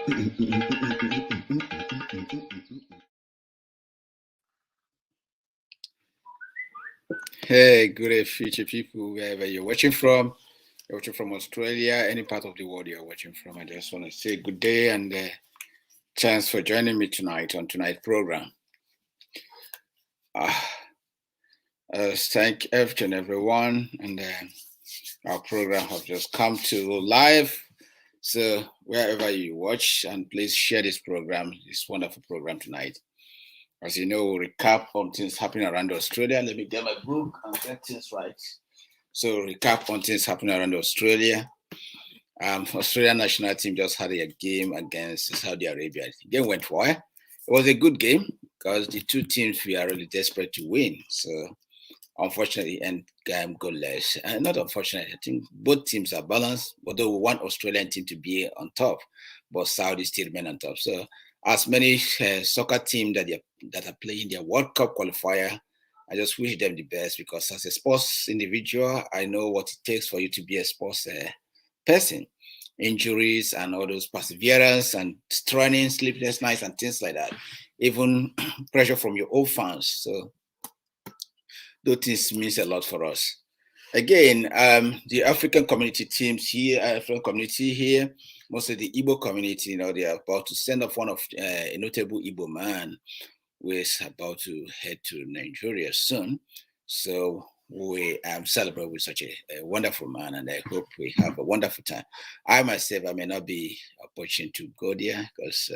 Hey, good day, future people, wherever you're watching from. You're watching from Australia, any part of the world you're watching from. I just want to say good day and thanks for joining me tonight on tonight's program. Thank each and everyone, and our program has just come to live. So wherever you watch, and please share this program, this wonderful program tonight. As you know, we'll recap on things happening around Australia. Let me get my book and get things right. So recap on things happening around Australia. Australian national team just had a game against Saudi Arabia. The game went well. It was a good game because the two teams were really desperate to win. So unfortunately, and goalless. Not unfortunately, I think both teams are balanced. Although we want Australian team to be on top, but Saudi still remain on top. So as many soccer teams that are playing their World Cup qualifier, I just wish them the best because as a sports individual, I know what it takes for you to be a sports person. Injuries and all those perseverance and training, sleepless nights and things like that. Even pressure from your old fans. So those things means a lot for us. Again, the African community teams here, African community here, most of the Igbo community, they are about to send off one of a notable Igbo man who is about to head to Nigeria soon. So we celebrate with such a wonderful man, and I hope we have a wonderful time. I myself, I may not be opportune to go there because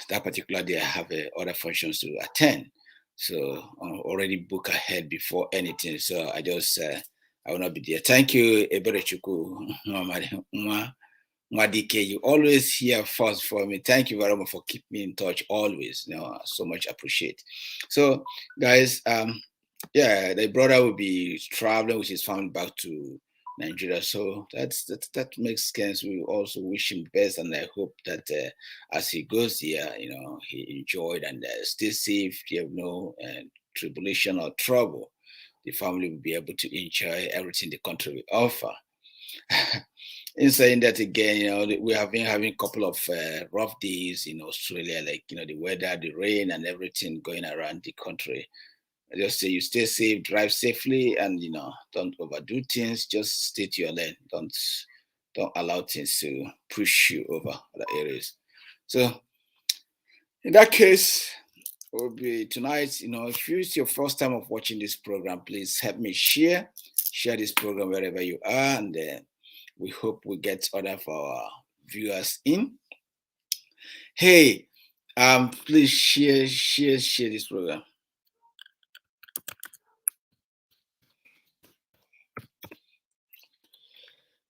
that particular day I have other functions to attend. So already book ahead before anything. So I will not be there. Thank you, Eberechuku Mwadike. You always here first for me. Thank you very much for keeping me in touch always. So much appreciate. So guys, yeah, the brother will be traveling with his family back to Nigeria. So that makes sense. We also wish him best, and I hope that as he goes here, he enjoyed and stay safe. You have no tribulation or trouble. The family will be able to enjoy everything the country will offer. In saying that again, we have been having a couple of rough days in Australia, like the weather, the rain, and everything going around the country. I just say you stay safe, drive safely, and don't overdo things. Just stay to your lane. Don't allow things to push you over other areas. So in that case, it will be tonight. If it's your first time of watching this program, please help me share this program wherever you are, and we hope we get other of our viewers in. Hey, please share this program.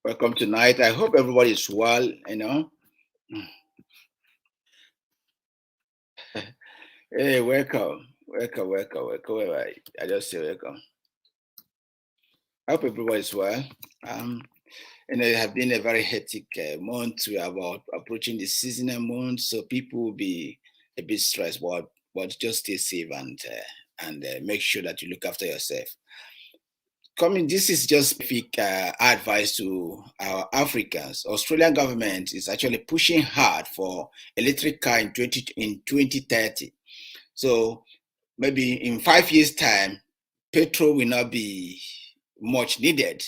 Welcome tonight. I hope everybody is well, Hey, welcome. I just say welcome. I hope everybody is well. It has been a very hectic month. We are about approaching the seasonal month, so people will be a bit stressed, but just stay safe and make sure that you look after yourself. This is just specific advice to our Africans. Australian government is actually pushing hard for electric car in 2030. So maybe in 5 years' time, petrol will not be much needed.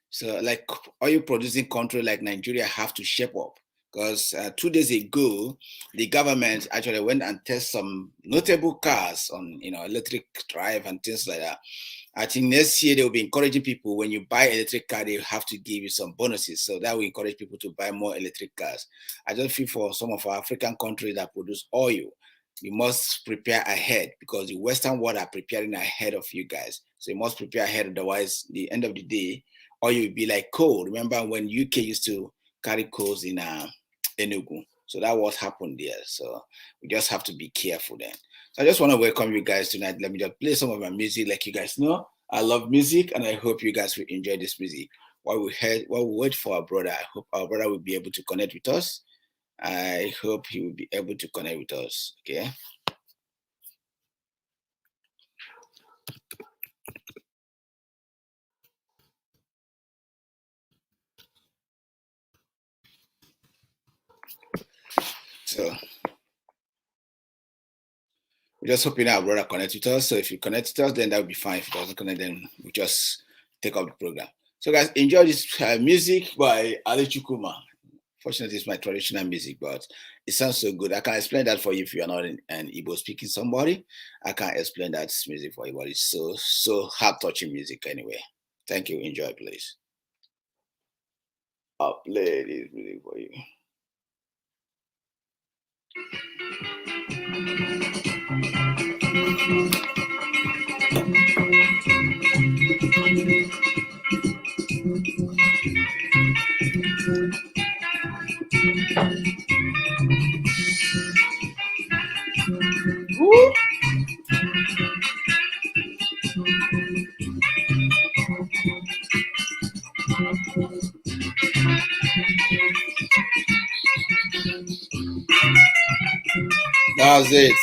So like oil producing country like Nigeria have to shape up because 2 days ago, the government actually went and tested some notable cars on electric drive and things like that. I think next year they will be encouraging people when you buy electric car, they have to give you some bonuses. So that will encourage people to buy more electric cars. I just feel for some of our African countries that produce oil, you must prepare ahead because the Western world are preparing ahead of you guys. So you must prepare ahead. Otherwise, the end of the day, oil will be like coal. Remember when UK used to carry coals in Enugu? So that what happened there. So we just have to be careful then. So I just want to welcome you guys tonight. Let me just play some of my music. Like you guys know, I love music, and I hope you guys will enjoy this music. While we wait for our brother, I hope our brother will be able to connect with us. I hope he will be able to connect with us. Okay. So we're just hoping our brother connects with us. So if you connect with us, then that would be fine. If it doesn't connect, then we just take up the program. So guys, enjoy this music by Ali Chukuma. Fortunately, it's my traditional music, but it sounds so good. I can explain that for you if you're not an Igbo speaking somebody. I can't explain that music for you, but it's so heart-touching music anyway. Thank you. Enjoy, please. I'll play this music for you. Woo! That's it.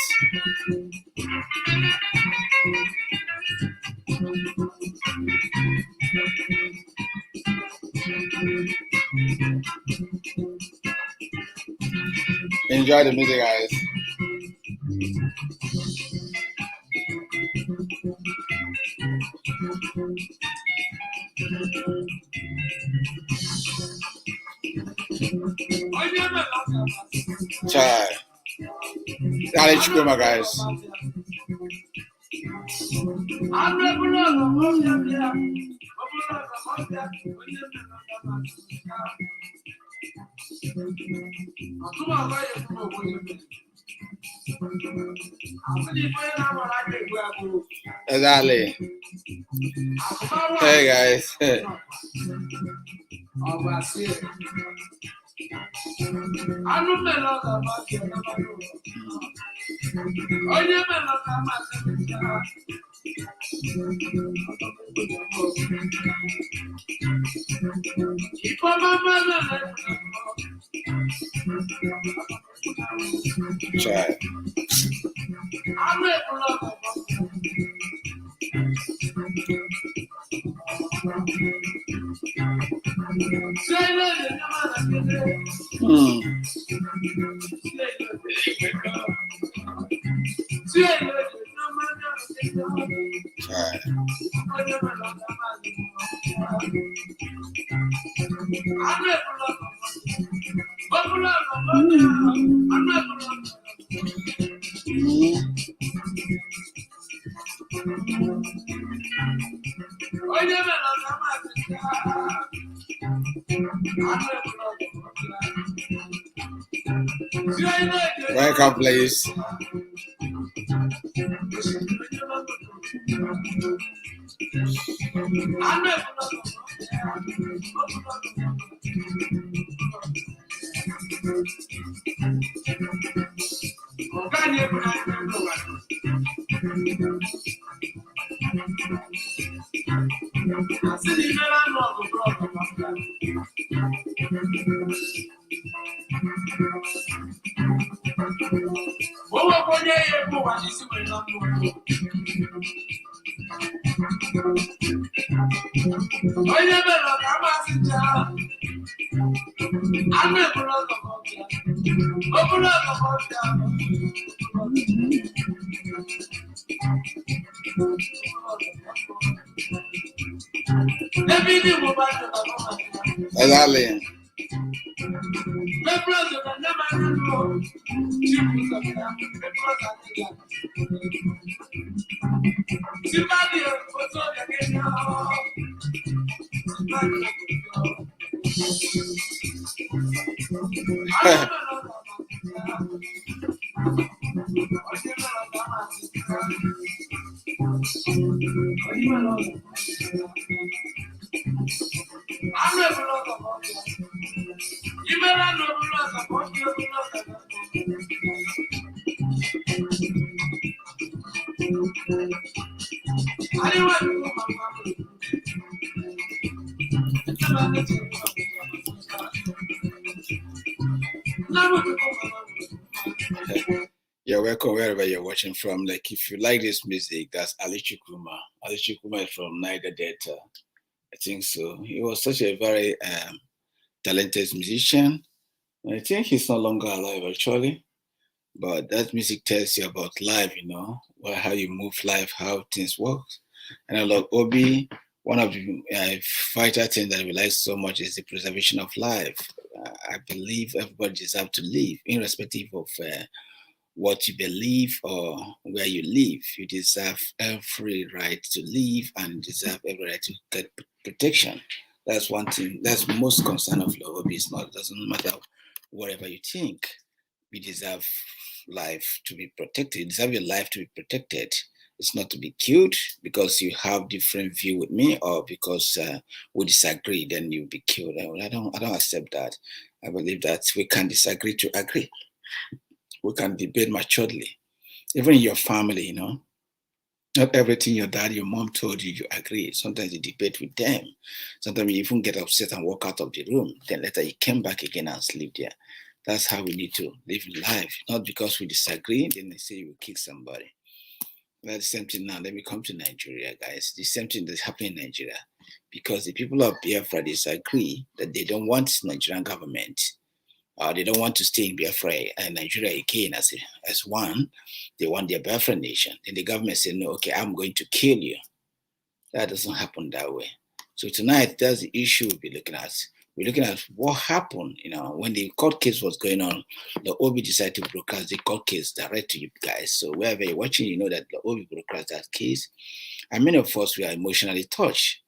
Enjoy the music, guys. Chai. Ali Chukuma, guys. Exactly. Hey guys. Hey. Try. Welcome, please. Exactly. You're welcome wherever you're watching from. Like, if you like this music, that's Ali Chukuma. Ali Chukuma is from Niger Delta. I think so. He was such a very talented musician. I think he's no longer alive, actually. But that music tells you about life, how you move life, how things work. And I love Obi. One of the vital things that we like so much is the preservation of life. I believe everybody deserves to live, irrespective of what you believe or where you live. You deserve every right to live and deserve every right to get protection. That's one thing. That's most concern of Lawube. It's not. It doesn't matter whatever you think. You deserve life to be protected. You deserve your life to be protected. It's not to be killed because you have different view with me or because we disagree. Then you'll be killed. I don't accept that. I believe that we can disagree to agree. We can debate maturely. Even in your family, not everything your dad, your mom told you, you agree. Sometimes you debate with them. Sometimes you even get upset and walk out of the room. Then later you came back again and sleep there. That's how we need to live life. Not because we disagree, then they say you will kick somebody. That's the same thing now. Let me come to Nigeria, guys. The same thing that's happening in Nigeria. Because the people of Biafra disagree that they don't want Nigerian government. They don't want to stay in Biafra and Nigeria again as one. They want their Biafra nation. Then the government said, no, okay, I'm going to kill you. That doesn't happen that way. So tonight, that's the issue we'll be looking at. We're looking at what happened, when the court case was going on. The OB decided to broadcast the court case direct to you guys. So wherever you're watching, you know that the OB broadcast that case. And many of us, we are emotionally touched.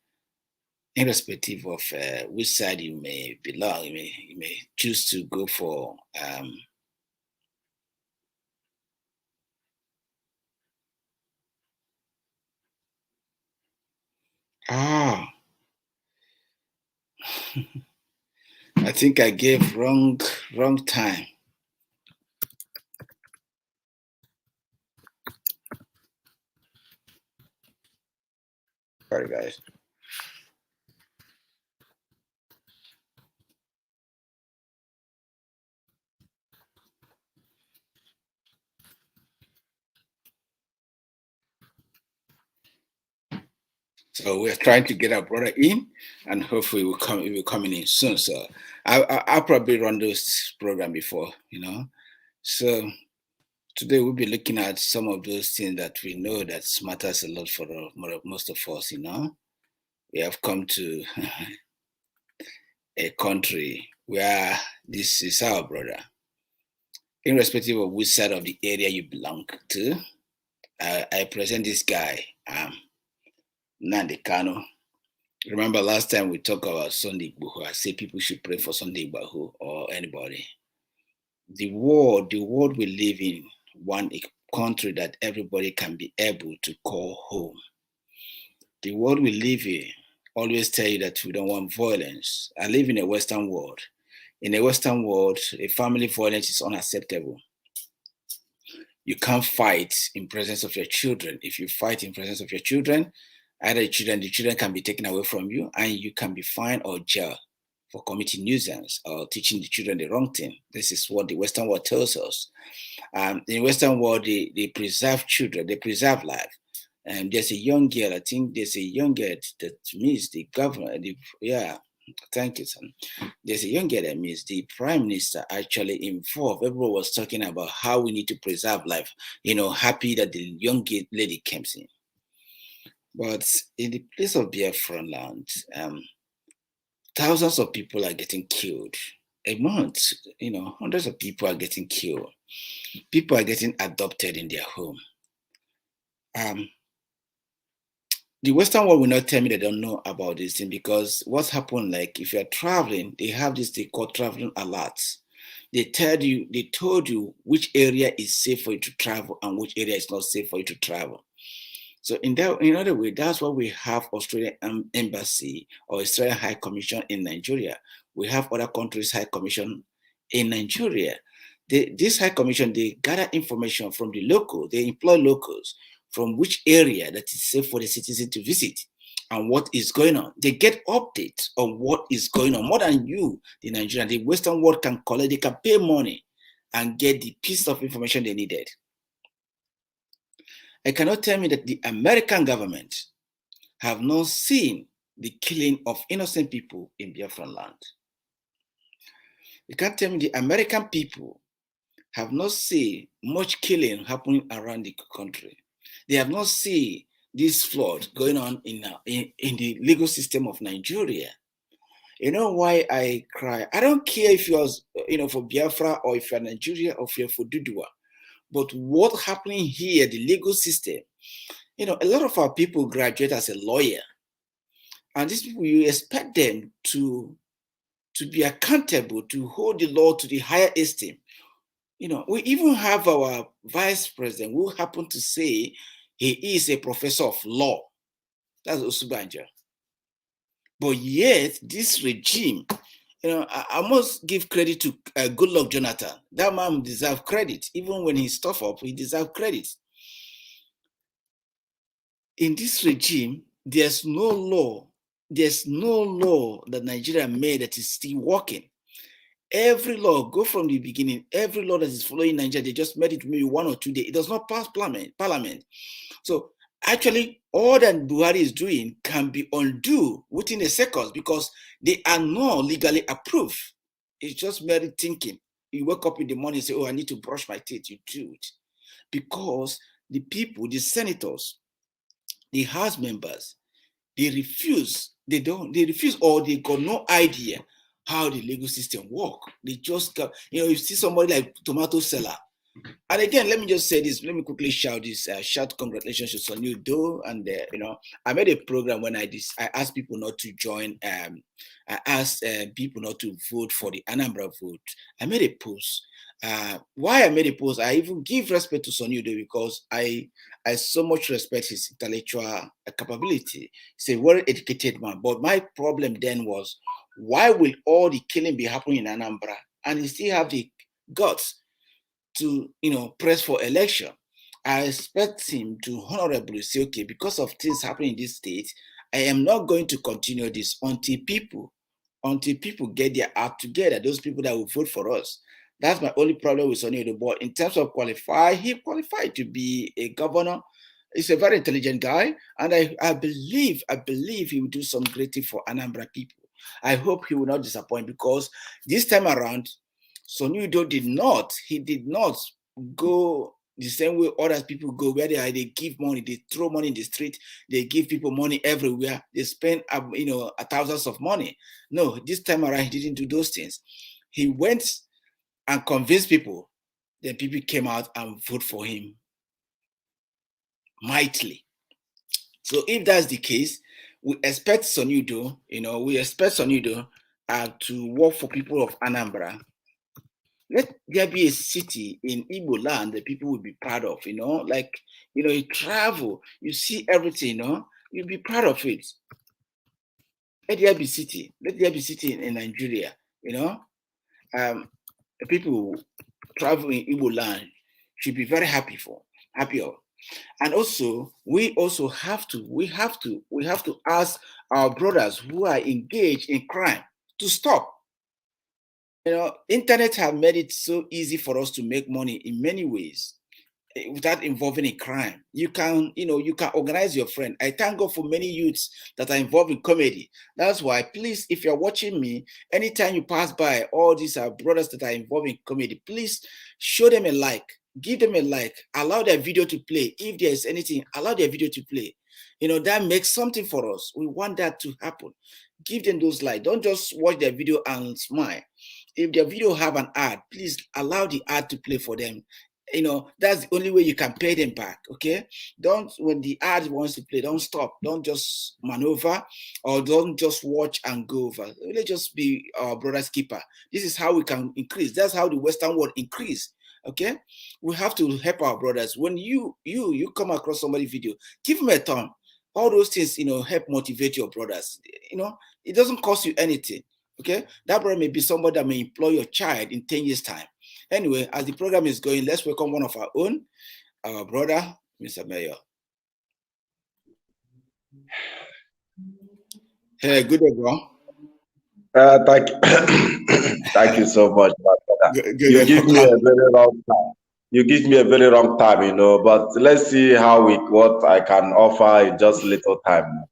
Irrespective of which side you may belong, you may choose to go for I think I gave wrong time. Sorry, guys. So we're trying to get our brother in, and hopefully he will coming in soon. So I'll probably run this program before, So today we'll be looking at some of those things that we know that matters a lot for most of us. We have come to a country where this is our brother, irrespective of which side of the area you belong to. I present this guy, Nnamdi Kanu. Remember last time we talked about Sunday Igboho. I say people should pray for Sunday Igboho or anybody. The world we live in, one country that everybody can be able to call home. The world we live in always tell you that we don't want violence. I live in a Western world. In a Western world, a family violence is unacceptable. You can't fight in presence of your children. If you fight in presence of your children, either the children can be taken away from you and you can be fined or jailed for committing nuisance or teaching the children the wrong thing. This is what the Western world tells us. In the Western world, they preserve children, they preserve life. And there's a young girl, I think there's a young girl that meets the governor, thank you, son. There's a young girl that means the prime minister actually involved. Everyone was talking about how we need to preserve life. Happy that the young lady came in. But in the place of Biafra land, thousands of people are getting killed a month. Hundreds of people are getting killed. People are getting adopted in their home. The Western world will not tell me they don't know about this thing because what's happened, like if you're traveling, they have this they call traveling alerts. They told you which area is safe for you to travel and which area is not safe for you to travel. So in other way, that's why we have Australian embassy or Australian High Commission in Nigeria. We have other countries' High Commission in Nigeria. This High Commission, they gather information from the local, they employ locals from which area that is safe for the citizen to visit and what is going on. They get updates on what is going on more than you, the Nigerian. The Western world can collect, they can pay money and get the piece of information they needed. I cannot tell me that the American government have not seen the killing of innocent people in Biafran land. You can't tell me the American people have not seen much killing happening around the country. They have not seen this flood going on in the legal system of Nigeria. You know why I cry? I don't care if you're, for Biafra or if you're Nigeria or if you're for Dudua. But what's happening here, the legal system, a lot of our people graduate as a lawyer. And these people, you expect them to be accountable, to hold the law to the higher esteem. We even have our vice president who happened to say he is a professor of law. That's Osubanja. But yet, this regime, I must give credit to Goodluck Jonathan. That man deserves credit. Even when he stuff up, he deserves credit. In this regime, there's no law. There's no law that Nigeria made that is still working. Every law, go from the beginning, every law that is following Nigeria, they just made it maybe 1 or 2 days. It does not pass parliament. So actually, all that Buhari is doing can be undone within a second because they are not legally approved. It's just merely thinking. You wake up in the morning and say, oh, I need to brush my teeth. You do it. Because the people, the senators, the House members, they refuse. They refuse, or they got no idea how the legal system work. They just got, you see somebody like tomato seller. And again, let me just say this. Let me quickly shout this. Shout congratulations to Soludo. And I made a program when I asked people not to join. I asked people not to vote for the Anambra vote. I made a post. Why I made a post? I even give respect to Soludo because I so much respect his intellectual capability. He's a very educated man. But my problem then was, why will all the killing be happening in Anambra and he still have the guts to press for election? I expect him to honorably say, okay, because of things happening in this state, I am not going to continue this until people get their act together, those people that will vote for us. That's my only problem with Sonny Odo. But in terms of qualify, he qualified to be a governor. He's a very intelligent guy, and I believe he will do some great thing for Anambra people. I hope he will not disappoint, because this time around, Sonny Odo did not go the same way other people go, where they give money, they throw money in the street, they give people money everywhere, they spend thousands of money. No, this time around he didn't do those things. He went and convinced people. Then people came out and voted for him mightily. So if that's the case, we expect Soludo, to work for people of Anambra. Let there be a city in Igbo land that people will be proud of, you travel, you see everything, you'll be proud of it. Let there be city in Nigeria, people travel in Igbo land should be very happy of. And also, we have to ask our brothers who are engaged in crime to stop. Internet have made it so easy for us to make money in many ways without involving in crime. You can organize your friend. I thank God for many youths that are involved in comedy. That's why, please, if you're watching me, anytime you pass by all these brothers that are involved in comedy, please show them a like, give them a like, allow their video to play. If there is anything, allow their video to play. That makes something for us. We want that to happen. Give them those likes. Don't just watch their video and smile. If their video have an ad, please allow the ad to play for them. That's the only way you can pay them back. Okay, when the ad wants to play, don't stop, don't just maneuver, or don't just watch and go over. Let's just be our brother's keeper. This is how we can increase. That's how the Western world increase. Okay, we have to help our brothers. When you come across somebody's video, give them a thumb. All those things help motivate your brothers. It doesn't cost you anything. Okay, that brother may be somebody that may employ your child in 10 years time. Anyway, as the program is going, let's welcome one of our own, our brother, Mr. Mayor. Hey, good day, bro. Thank you. Thank you so much, my brother. You give me a very long time. You give me a very long time, but let's see what I can offer in just little time.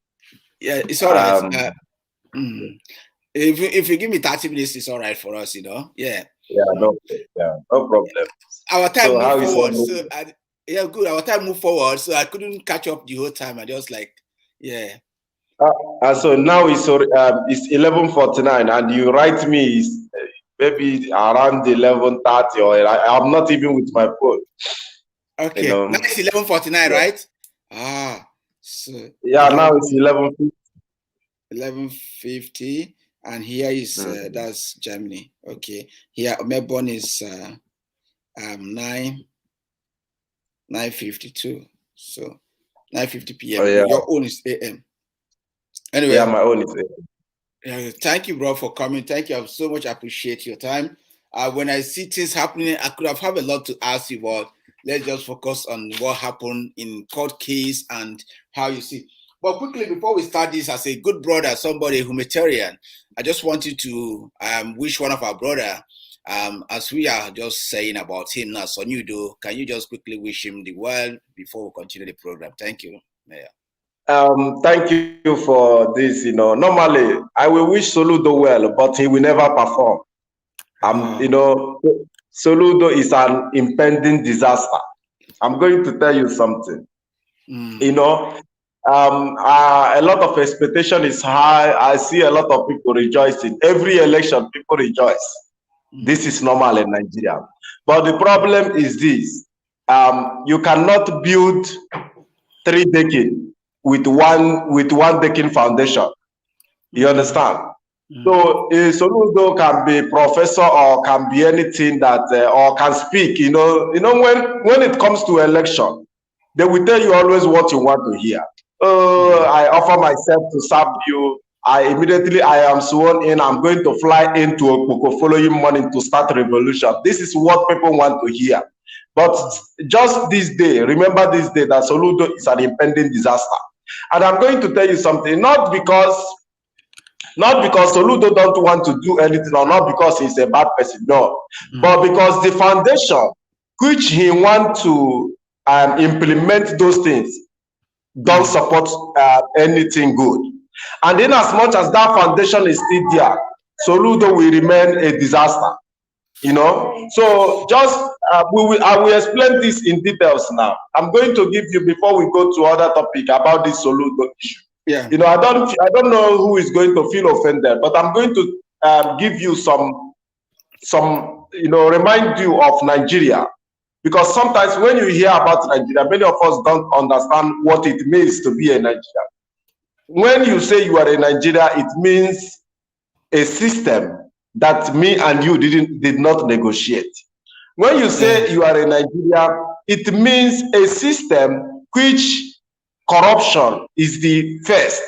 Yeah, it's all right. If you give me 30 minutes, it's all right for us, Yeah. Yeah, no problem. Our time So how moved is forward. So yeah, good. Our time moved forward, so I couldn't catch up the whole time. I just yeah. So now it's 11:49, and you write me is maybe around 11:30, or I'm not even with my phone. Okay, now it's 11:49, right? So yeah, now it's 11:50. 11:50, and here is that's Germany. Okay, here Melbourne is 9:52. So 9:50 p.m. Oh, yeah. Your own is a.m. Anyway, yeah, my own is a.m. Thank you, bro, for coming. Thank you. I so much appreciate your time. When I see things happening, I could have a lot to ask you, but let's just focus on what happened in court case and how you see. But quickly, before we start this, as a good brother, somebody humanitarian, I just wanted to wish one of our brother, as we are just saying about him now, Soludo, can you just quickly wish him the well before we continue the program? Thank you. Yeah. Thank you for this. Normally I will wish Soludo well, but he will never perform. Soludo is an impending disaster. I'm going to tell you something. A lot of expectation is high. I see a lot of people rejoicing. Every election, people rejoice. This is normal in Nigeria. But the problem is this: you cannot build 3 decades with one decking foundation. You understand? So a Soludo can be professor or can be anything that or can speak. When it comes to election, they will tell you always what you want to hear. I offer myself to serve you. I am sworn in. I'm going to fly into Okpoko following morning to start revolution. This is what people want to hear. But just this day, remember this day that Soludo is an impending disaster. And I'm going to tell you something, not because Soludo don't want to do anything, or not because he's a bad person, no, but because the foundation which he want to implement those things don't support anything good. And in as much as that foundation is still there, Soludo will remain a disaster. So just I will explain this in details now. I'm going to give you, before we go to other topic about this Soludo issue. Yeah. I don't know who is going to feel offended, but I'm going to give you some remind you of Nigeria, because sometimes when you hear about Nigeria, many of us don't understand what it means to be a Nigerian. When you say you are a Nigeria, it means a system that me and you did not negotiate. When you say you are a Nigeria, it means a system which corruption is the first.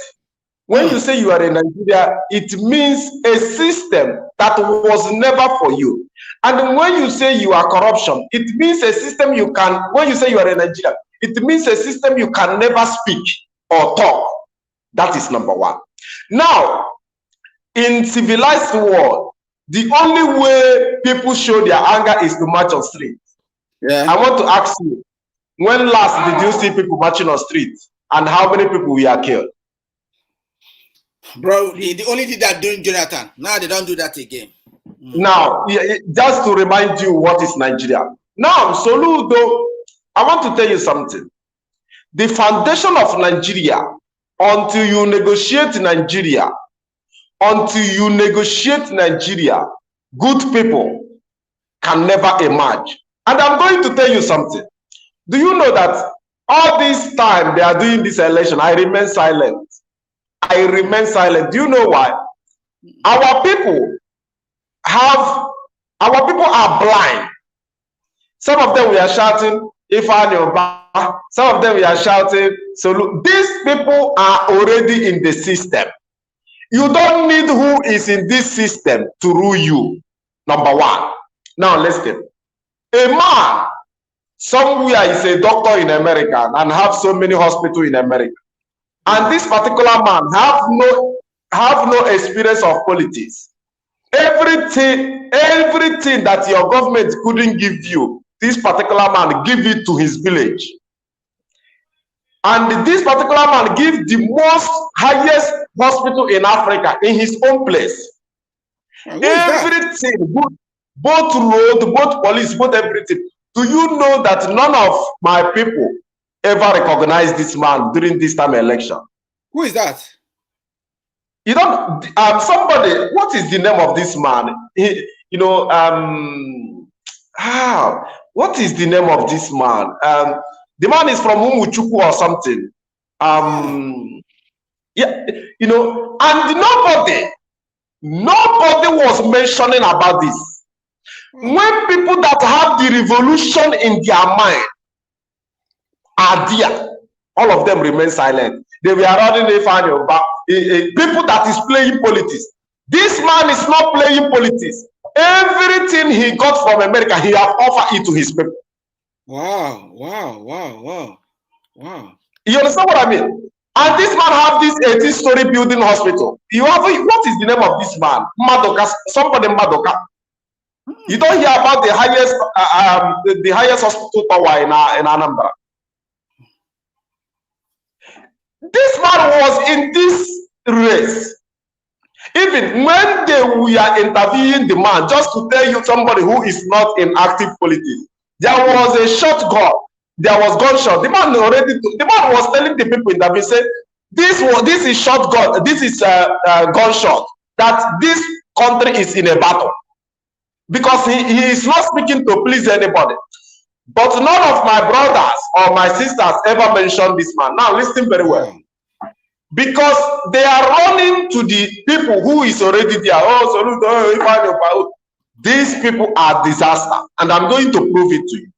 When you say you are a Nigeria, it means a system that was never for you. And when you say you are corruption, it means a system when you say you are a Nigeria, it means a system you can never speak or talk. That is number one. Now, in civilized world, the only way people show their anger is to march on street. Yeah. I want to ask you, when last did you see people marching on street, and how many people were killed? Bro, the only thing they're doing, Jonathan, now they don't do that again. Now, just to remind you what is Nigeria. Now, Soludo, I want to tell you something. The foundation of Nigeria, until you negotiate Nigeria, good people can never emerge. And I'm going to tell you something. Do you know that all this time they are doing this election, I remain silent. Do you know why? Our people are blind. Some of them we are shouting, some of them we are shouting, so these people are already in the system. You don't need who is in this system to rule you. Number one. Now listen. A man somewhere is a doctor in America and have so many hospitals in America. And this particular man have no experience of politics. Everything that your government couldn't give you, this particular man give it to his village. And this particular man give the most highest hospital in Africa in his own place. Who is that? Everything, both road, both police, both everything. Do you know that none of my people ever recognized this man during this time election? Who is that? You don't. Somebody. What is the name of this man? What is the name of this man? The man is from Umuchuku or something. Yeah, and nobody was mentioning about this. When people that have the revolution in their mind are there, all of them remain silent. They were running a fan back. People that is playing politics. This man is not playing politics. Everything he got from America, he have offered it to his people. Wow. You understand what I mean? And this man have this 18-story building hospital. What is the name of this man? Madoka, somebody Madoka. You don't hear about the highest hospital tower in Anambra. This man was in this race. Even when they were interviewing the man, just to tell you somebody who is not in active politics, there was a shotgun. There was gunshot. The man was telling the people in the said, this is shotgun. This is gunshot. That this country is in a battle, because he is not speaking to please anybody. But none of my brothers or my sisters ever mentioned this man. Now listen very well, because they are running to the people who is already there. Oh, Soludo, these people are disaster, and I'm going to prove it to you.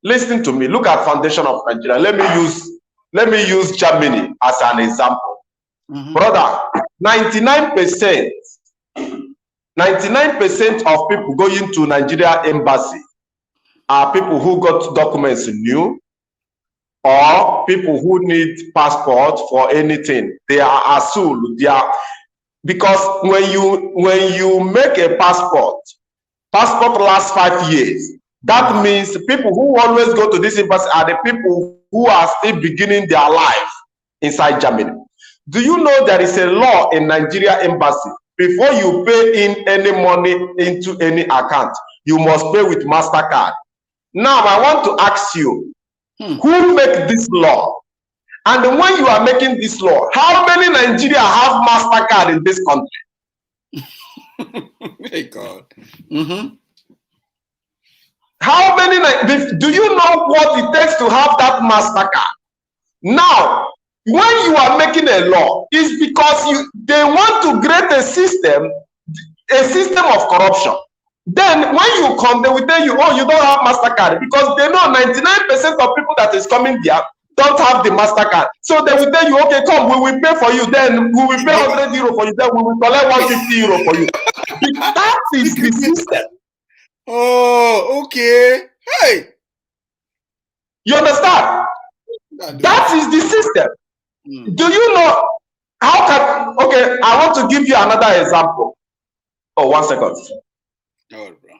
Listen to me. Look at foundation of Nigeria. Let me use Germany as an example. Brother, 99% of people going to Nigeria embassy are people who got documents new, or people who need passport for anything. They are assumed. They are, because when you make a passport lasts 5 years. That means people who always go to this embassy are the people who are still beginning their life inside Germany. Do you know there is a law in Nigeria embassy? Before you pay in any money into any account, you must pay with MasterCard. Now, I want to ask you, who make this law? And when you are making this law, how many Nigerians have MasterCard in this country? My God. How many? Do you know what it takes to have that MasterCard? Now, when you are making a law, it's because they want to create a system of corruption. Then when you come, they will tell you, oh, you don't have MasterCard, because they know 99% of people that is coming there don't have the MasterCard. So they will tell you, okay, come, we will pay for you. Then we will pay 100 euro for you. Then we will collect 150 euro for you. That is the system. Oh, okay. Hey, you understand? That is the system. Do you know how can? Okay, I want to give you another example. Oh, 1 second. Oh, bro.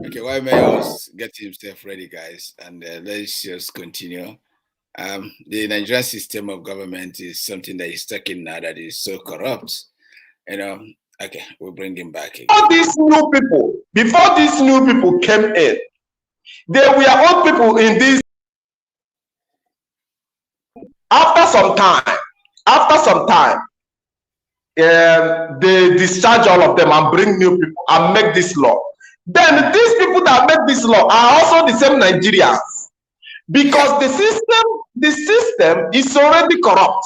Okay, why may I get himself ready, guys, and let's just continue. The Nigerian system of government is something that is stuck in now that is so corrupt. Okay, we'll bring him back again. Before these new people came in, there were old people in this. After some time, they discharge all of them and bring new people and make this law. Then these people that make this law are also the same Nigerians, because the system is already corrupt.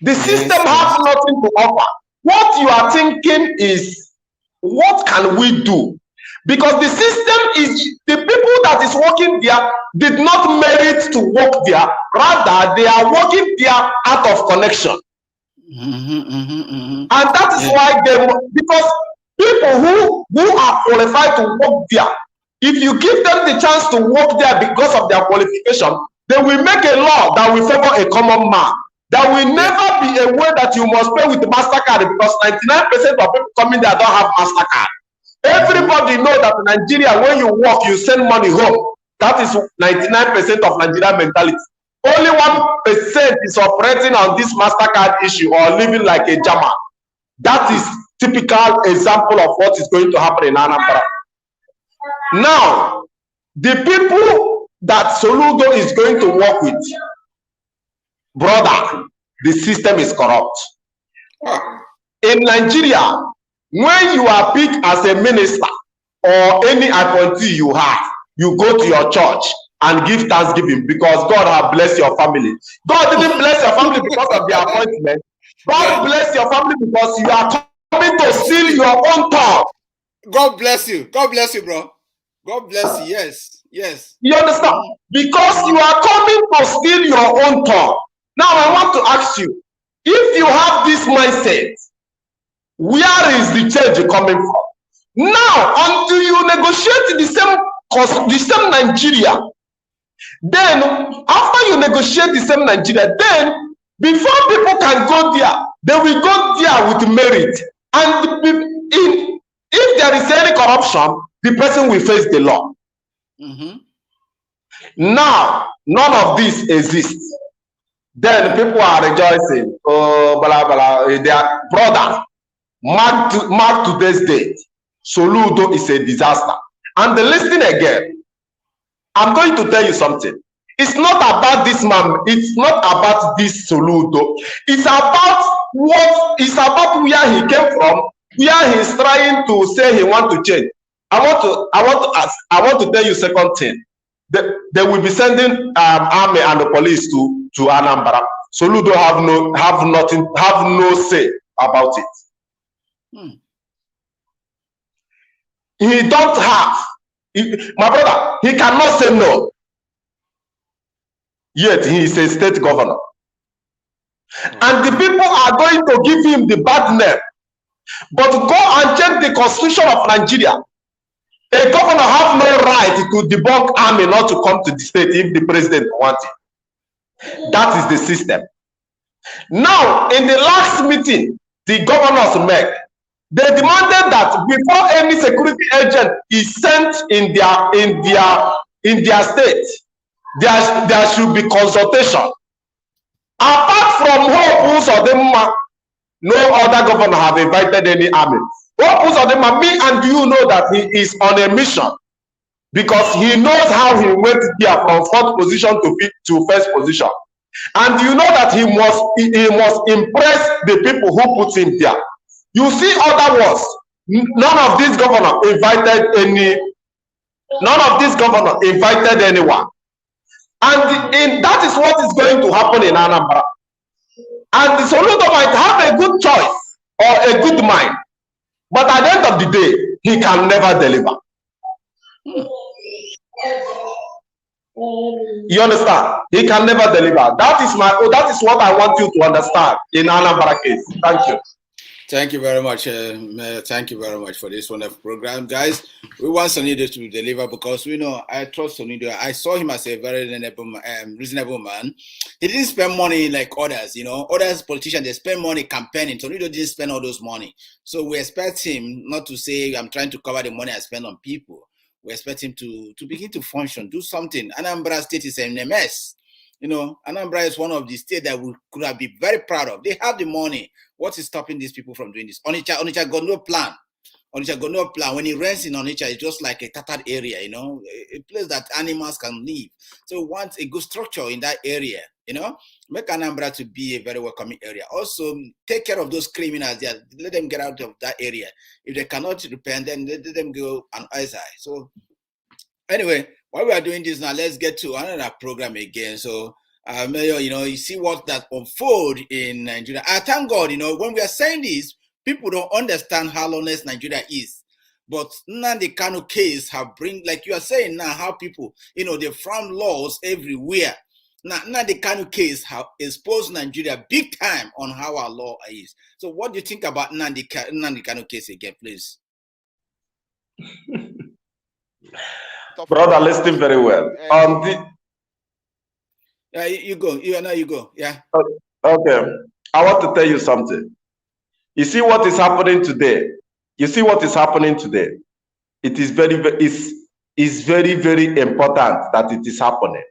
The system has nothing to offer. What you are thinking is, what can we do? Because the system is, the people that is working there did not merit to work there. Rather, they are working there out of connection. And that is why because people who are qualified to work there, if you give them the chance to work there because of their qualification, they will make a law that will favor a common man. There will never be a way that you must pay with MasterCard, because 99% of people coming there don't have MasterCard. Everybody knows that in Nigeria, when you work, you send money home. That is 99% of Nigerian mentality. Only 1% is operating on this MasterCard issue or living like a German. That is typical example of what is going to happen in Anambra. Now, the people that Soludo is going to work with, brother, the system is corrupt. In Nigeria, when you are picked as a minister or any appointee you have, you go to your church and give thanksgiving because God has blessed your family. God didn't bless your family because of the appointment. God bless your family because you are coming to steal your own tongue. God bless you. God bless you, bro. God bless you. Yes. Yes. You understand? Because you are coming to steal your own tongue. Now I want to ask you, if you have this mindset, where is the change coming from? Now, until you negotiate the same Nigeria, then after you negotiate the same Nigeria, then before people can go there, they will go there with merit. And if there is any corruption, the person will face the law. Now, none of this exists. Then people are rejoicing. Oh, blah, blah. Their brother, mark today's date. Soludo is a disaster. And listen again. I'm going to tell you something. It's not about this man. It's not about this Soludo. It's about where he came from, where he's trying to say he wants to change. I want to tell you second thing. They will be sending army and the police to Anambra. Soludo have no say about it. He don't have. My brother, he cannot say no. Yet he is a state governor. And the people are going to give him the bad name. But go and check the constitution of Nigeria. A governor have no right to debunk army not to come to the state if the president wants it. That is the system. Now, in the last meeting, the governors met. They demanded that before any security agent is sent in their state, there should be consultation. Apart from Hope Uzodimma, no other governor have invited any army. Hope Uzodimma, me and you know that he is on a mission because he knows how he went there from fourth position to first position. And you know that he must impress the people who put him there. You see other words, none of these governors invited anyone. And that is what is going to happen in Anambra. And the Soludo might have a good choice or a good mind, but at the end of the day, he can never deliver. You understand? He can never deliver. That is what I want you to understand in Anambra case. Thank you. Thank you very much. Thank you very much for this wonderful program, guys. We want Soludo to deliver because we know I trust Soludo. I saw him as a very reasonable man. He didn't spend money like others, you know. Others politicians, they spend money campaigning. Soludo didn't spend all those money. So we expect him not to say, I'm trying to cover the money I spend on people. We expect him to begin to function, do something. Anambra State is in a mess. You know, Anambra is one of the states that we could have been very proud of. They have the money. What is stopping these people from doing this? Onitsha got no plan. Onitsha got no plan. When he rents in Onitsha, it's just like a tattered area, you know, a place that animals can live. So we want a good structure in that area, you know, make Anambra to be a very welcoming area. Also, take care of those criminals there. Let them get out of that area. If they cannot repent, then let them go on outside. So anyway, while we are doing this now, let's get to another program again. So, Mayor, you know, you see what that unfold in Nigeria. I thank God, you know, when we are saying this, people don't understand how lawless Nigeria is. But Nnamdi Kanu case have bring, like you are saying now, how people, you know, they found laws everywhere. Now, Nnamdi Kanu case have exposed Nigeria big time on how our law is. So, what do you think about Nnamdi Kanu case again, please? Brother, listen very well. You go. You go. Yeah. Okay. I want to tell you something. You see what is happening today? It is very, very important that it is happening.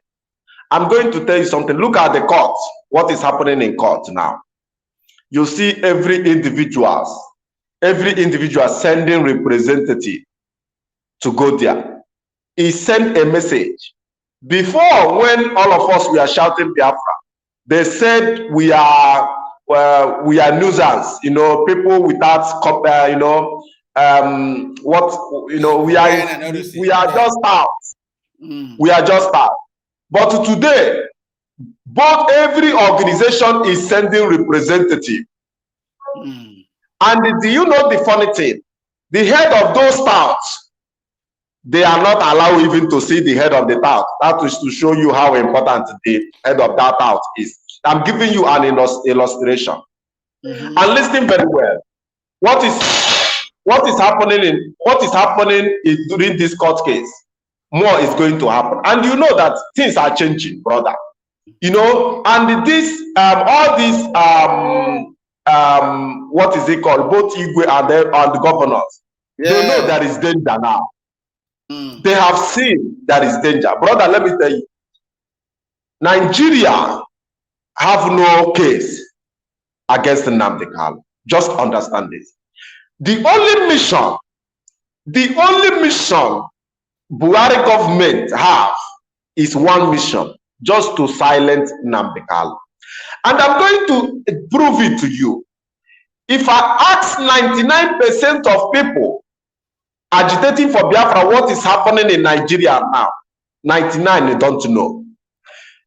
I'm going to tell you something. Look at the court. What is happening in court now? You see every individuals every individual sending representative to go there. He sent a message. Before, when all of us were shouting Biafra, they said we are nuisance, people without, we are just out. We are just out. But today, every organization is sending representative. And do you know the funny thing? The head of those towns, they are not allowed even to see the head of the town. That is to show you how important the head of that town is. I'm giving you an illustration. And listen very well. What is happening during this court case? More is going to happen, and you know that things are changing, brother. And this all these what is it called? Both Igwe and the governors, they know there is danger now. They have seen there is danger, brother. Let me tell you, Nigeria have no case against Nnamdi Kanu. Just understand this. The only mission Buhari government have is one mission, just to silence Nnamdi Kanu. And I'm going to prove it to you. If I ask 99% of people agitating for Biafra what is happening in Nigeria now, 99 they don't know.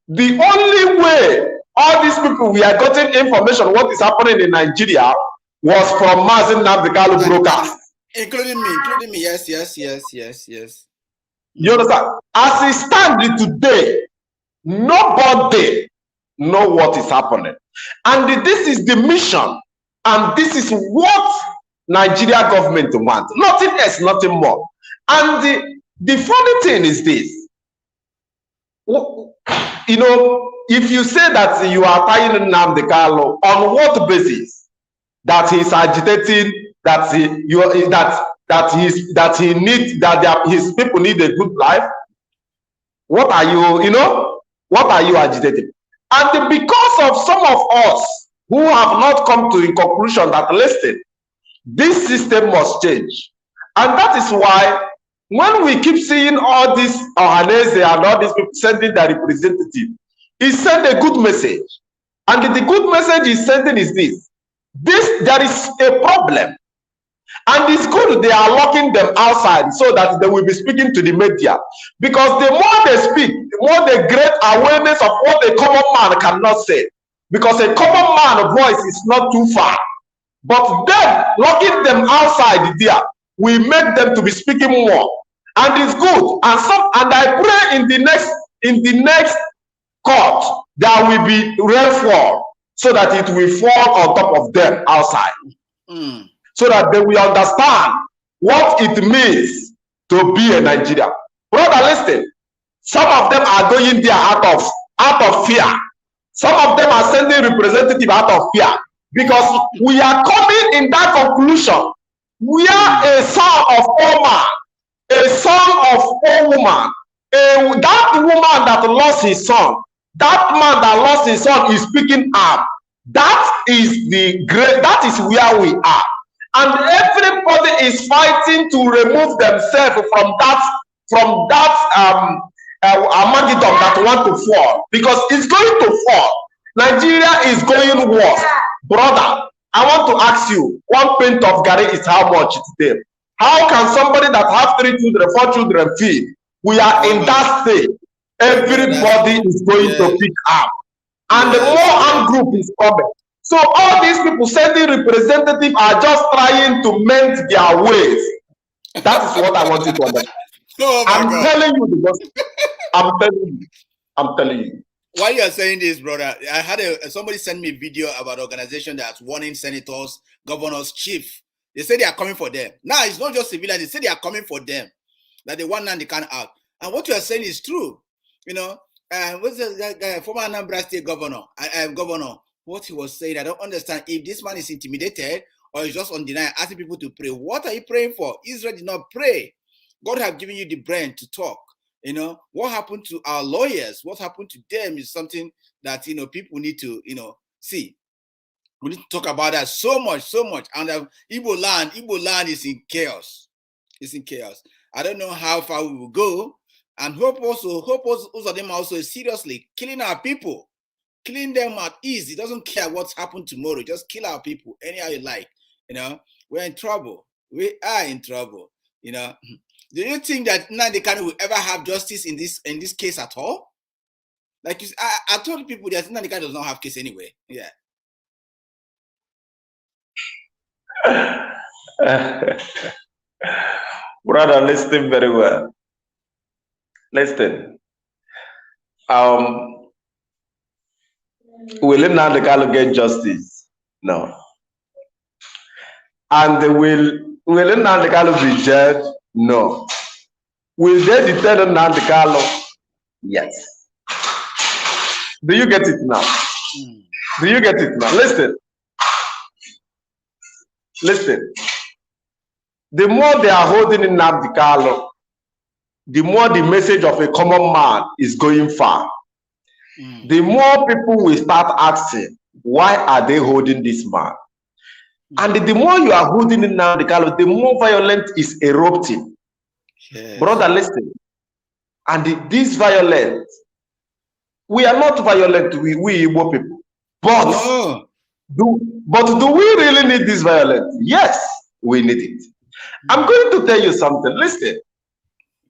The only way all these people we are getting information what is happening in Nigeria was from Mazi Nnamdi Kanu broadcast. Including me. Yes. You understand? As it stands today, nobody know what is happening. And this is the mission. And this is what Nigeria government wants. Nothing else, nothing more. And the funny thing is this. If you say that you are tying Nnamdi Kanu, on what basis? That he's agitating, his people need a good life. What are you agitating? And because of some of us who have not come to the conclusion that listen, this system must change. And that is why when we keep seeing all this Ohanese and all these people sending their representative, he sent a good message. And the good message he's sending is this. There is a problem. And it's good they are locking them outside so that they will be speaking to the media. Because the more they speak, the more they create awareness of what a common man cannot say. Because a common man's voice is not too far. But them locking them outside there will make them to be speaking more. And it's good. And I pray in the next court there will be rainfall so that it will fall on top of them outside. So that they will understand what it means to be a Nigerian. Brother, listen. Some of them are going there out of fear. Some of them are sending representatives out of fear. Because we are coming in that conclusion. We are a son of poor man, a son of poor woman. That woman that lost his son, that man that lost his son is speaking up. That is where we are. And everybody is fighting to remove themselves from that Armageddon that want to fall, because it's going to fall. Nigeria is going worse. Brother, I want to ask you, one pint of Gary is how much today? How can somebody that have 3 children, 4 children feed? We are in that state. Everybody is going to pick up. And the more armed group is coming. So all these people sending representatives are just trying to mend their ways. That is what I want you to understand. I'm telling you because I'm telling you. While you are saying this, brother, I had somebody send me a video about an organization that's warning senators, governors, chief. They say they are coming for them. Now it's not just civilians. They say they are coming for them. That they want Nnamdi Kanu out. And what you are saying is true. What's that guy, former Anambra state governor? What he was saying, I don't understand if this man is intimidated or is just on denial, asking people to pray. What are you praying for? Israel did not pray. God have given you the brain to talk. What happened to our lawyers? What happened to them is something that, people need to, see. We need to talk about that so much. And Igbo land is in chaos. It's in chaos. I don't know how far we will go. And hope also of them also is seriously killing our people, killing them at ease. It doesn't care what's happened tomorrow. Just kill our people anyhow you like. We're in trouble. We are in trouble. Do you think that Nnamdi Kanu will ever have justice in this case at all? Like I told people that Nnamdi Kanu does not have case anyway. Yeah. Brother, listen very well. Listen. Will Nnamdi Kanu get justice? No. And will Nnamdi Kanu be judged? No. Will they detain Nnamdi Kanu? Yes. Do you get it now? Do you get it now? Listen. The more they are holding in Nnamdi Kanu, the more the message of a common man is going far. The more people will start asking, why are they holding this man? And the more you are holding in Nnamdi Kanu, the more violence is erupting. Yes. Brother, listen. And this violence, we are not violent, we Igbo people. But, do we really need this violence? Yes, we need it. I'm going to tell you something. Listen.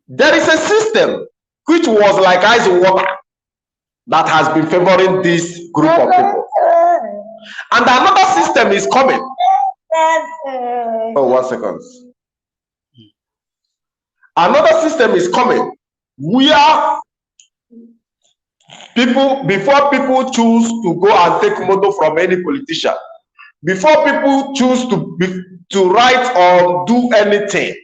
There is a system which was like ice water that has been favoring this group of people. And another system is coming. Oh, 1 second. Another system is coming where before people choose to go and take motto from any politician, before people choose to write or do anything,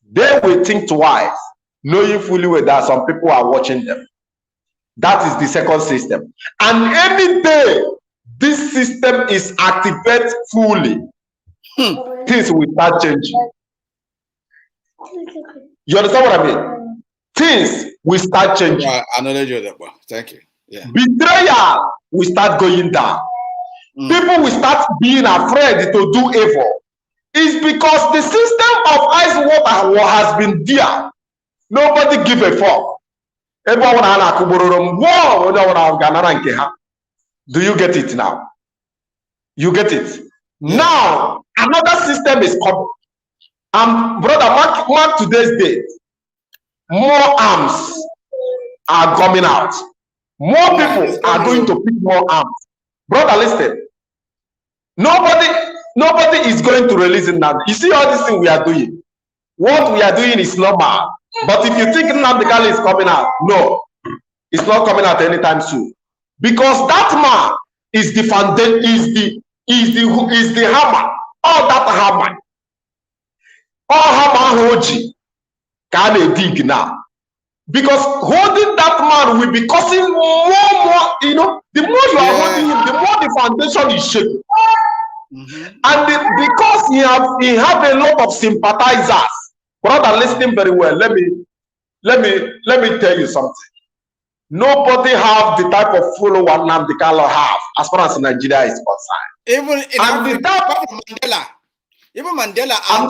they will think twice, knowing fully well that some people are watching them. That is the second system. And any day this system is activated fully, things will start changing. You understand what I mean? Things will start changing. I acknowledge you that. Thank you. Yeah. Betrayal will start going down. People will start being afraid to do evil. It's because the system of ice water has been there. Nobody give a fuck. Do you get it now? You get it? Now, another system is coming. Brother, mark today's date. More arms are coming out. More people are going to pick more arms. Brother, listen. Nobody is going to release it now. You see all this thing we are doing. What we are doing is normal. But if you think Nnamdi Kanu is coming out, no, it's not coming out anytime soon. Because that man is the foundation, is the hammer. All that hammer. All hammer hoji can dig now. Because holding that man will be causing more, the more you are holding him, the more the foundation is shaking. And because he have a lot of sympathizers. Brother, listening very well. Let me tell you something. Nobody have the type of follower Nnamdi Kanu have as far as Nigeria is concerned. Even in Mandela. Even Mandela. I'm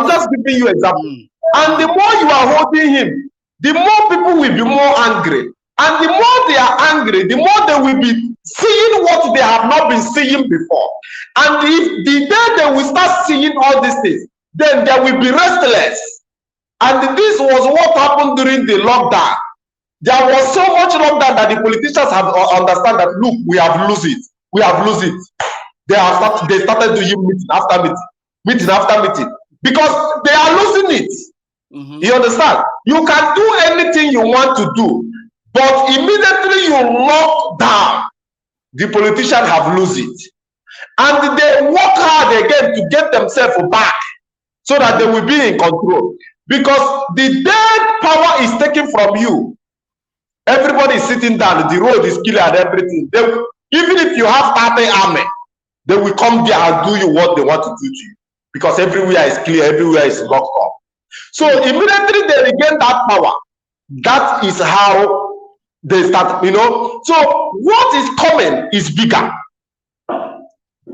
just giving you example. And the more you are holding him, the more people will be more angry. And the more they are angry, the more they will be seeing what they have not been seeing before. And if the day they will start seeing all these things, then they will be restless. And this was what happened during the lockdown. There was so much lockdown that the politicians have understand that, look, we have lose it. We have lose it. They started doing meeting after meeting, because they are losing it. You understand? You can do anything you want to do, but immediately you lock down, the politicians have lose it. And they work hard again to get themselves back so that they will be in control. Because the day power is taken from you, everybody is sitting down, the road is clear and everything. Even if you have 30 army, they will come there and do you what they want to do to you. Because everywhere is clear, everywhere is locked up. So immediately they regain that power. That is how they start, So what is coming is bigger.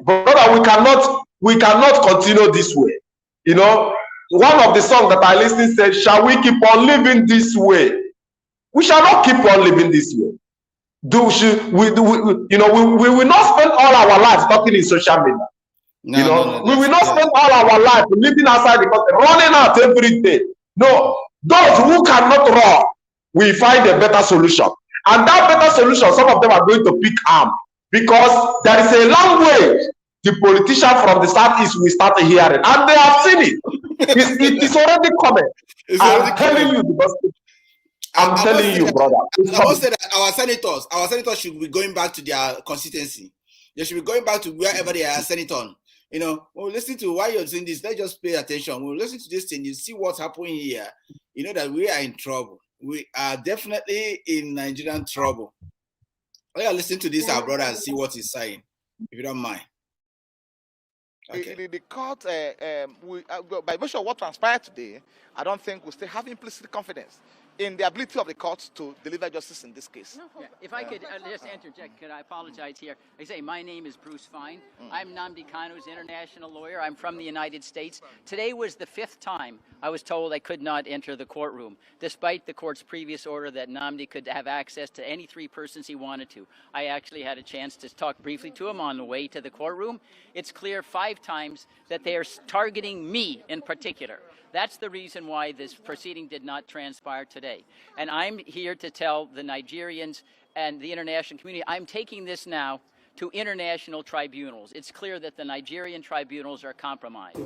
Brother, we cannot continue this way. You know, one of the songs that I listened said, "Shall we keep on living this way?" We shall not keep on living this way. We will not spend all our lives talking in social media. We will not spend all our life living outside the country, running out every day. No, those who cannot run, we find a better solution. And that better solution, some of them are going to pick arm, because there is a language the politician from the southeast will start hearing, and they have seen it. It is already coming. I'm telling you, I'm telling you, brother. I must say that our senators should be going back to their constituency. They should be going back to wherever they are senator. You know, we'll listen to why you're saying this. Let's just pay attention. We'll listen to this thing. You see what's happening here. You know that we are in trouble. We are definitely in Nigerian trouble. Let's listen to this, our brother, and see what he's saying, if you don't mind. Okay. The court, by virtue of what transpired today, I don't think we still have implicit confidence in the ability of the court to deliver justice in this case. Yeah. If I could just interject, could I apologize here? I say my name is Bruce Fine. I'm Nnamdi Kanu's international lawyer. I'm from the United States. Today was the 5th time I was told I could not enter the courtroom, despite the court's previous order that Nnamdi could have access to any 3 persons he wanted to. I actually had a chance to talk briefly to him on the way to the courtroom. It's clear 5 times that they are targeting me in particular. That's the reason why this proceeding did not transpire today. And I'm here to tell the Nigerians and the international community, I'm taking this now to international tribunals. It's clear that the Nigerian tribunals are compromised.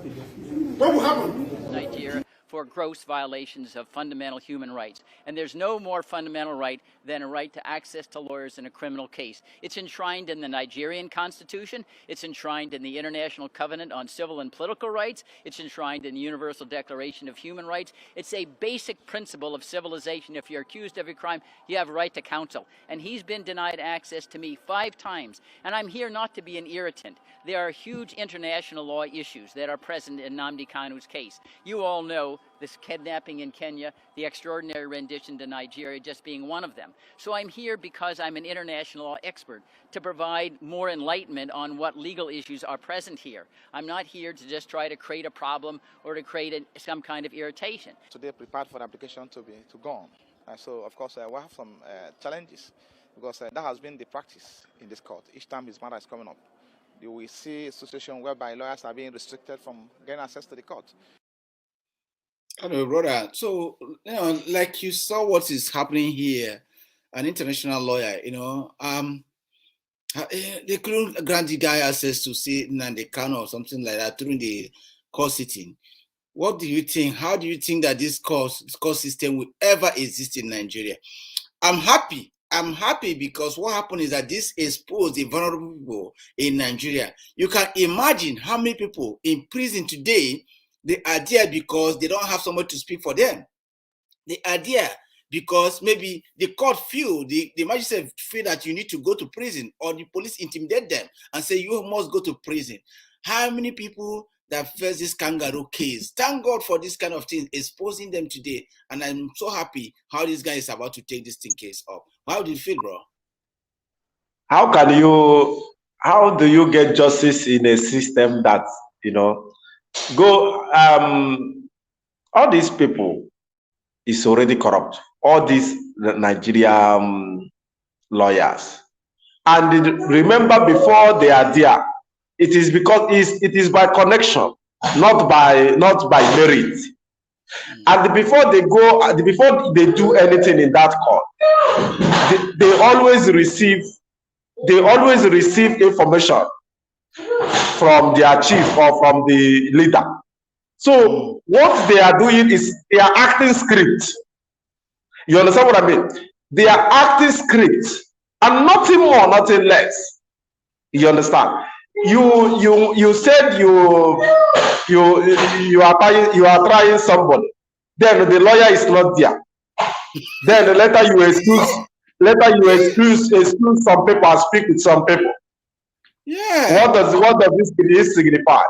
What will happen? Nigeria for gross violations of fundamental human rights. And there's no more fundamental right than a right to access to lawyers in a criminal case. It's enshrined in the Nigerian Constitution. It's enshrined in the International Covenant on Civil and Political Rights. It's enshrined in the Universal Declaration of Human Rights. It's a basic principle of civilization. If you're accused of a crime, you have a right to counsel. And he's been denied access to me 5 times. And I'm here not to be an irritant. There are huge international law issues that are present in Nnamdi Kanu's case. You all know this kidnapping in Kenya, the extraordinary rendition to Nigeria just being one of them. So I'm here because I'm an international law expert to provide more enlightenment on what legal issues are present here. I'm not here to just try to create a problem or to create some kind of irritation. So they're prepared for the application to go on. So of course we'll have some challenges, because that has been the practice in this court. Each time his matter is coming up, you will see a situation whereby lawyers are being restricted from getting access to the court. Hello, brother. So, you know, like you saw what is happening here, an international lawyer, you know, they couldn't grant the guy access to see Nnamdi Kanu or something like that during the court sitting. What do you think? How do you think that this court system will ever exist in Nigeria? I'm happy. I'm happy because what happened is that this exposed the vulnerable people in Nigeria. You can imagine how many people in prison today, they are there because they don't have someone to speak for them. They are there because maybe the court feel, the magistrate feel that you need to go to prison, or the police intimidate them and say you must go to prison. How many people that face this kangaroo case? Thank God for this kind of thing, exposing them today. And I'm so happy how this guy is about to take this thing case up. How do you feel, bro? How do you get justice in a system that, you know, all these people is already corrupt, all these Nigerian lawyers, and remember, before they are there, it is because it is by connection, not by merit. And before they do anything in that court, they always receive information from their chief or from the leader. So what they are doing is they are acting script. You understand what I mean? They are acting script, and nothing more, nothing less. You understand? You said you are trying somebody, then the lawyer is not there. Then later you excuse some people and speak with some people. Yeah. What does this signify?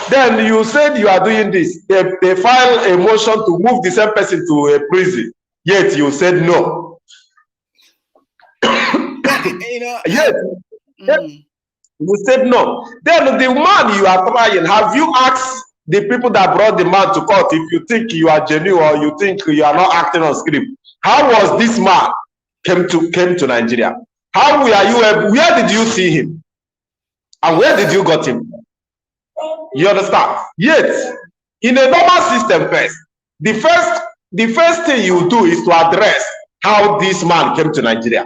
Then you said you are doing this. They file a motion to move the same person to a prison. Yet you said no. You know, yes. We said no. Then the man you are trying, have you asked the people that brought the man to court if you think you are genuine or you think you are not acting on script? How was this man came to Nigeria? How were you? Where did you see him? And where did you got him? You understand? Yet, in a normal system, the first thing you do is to address how this man came to Nigeria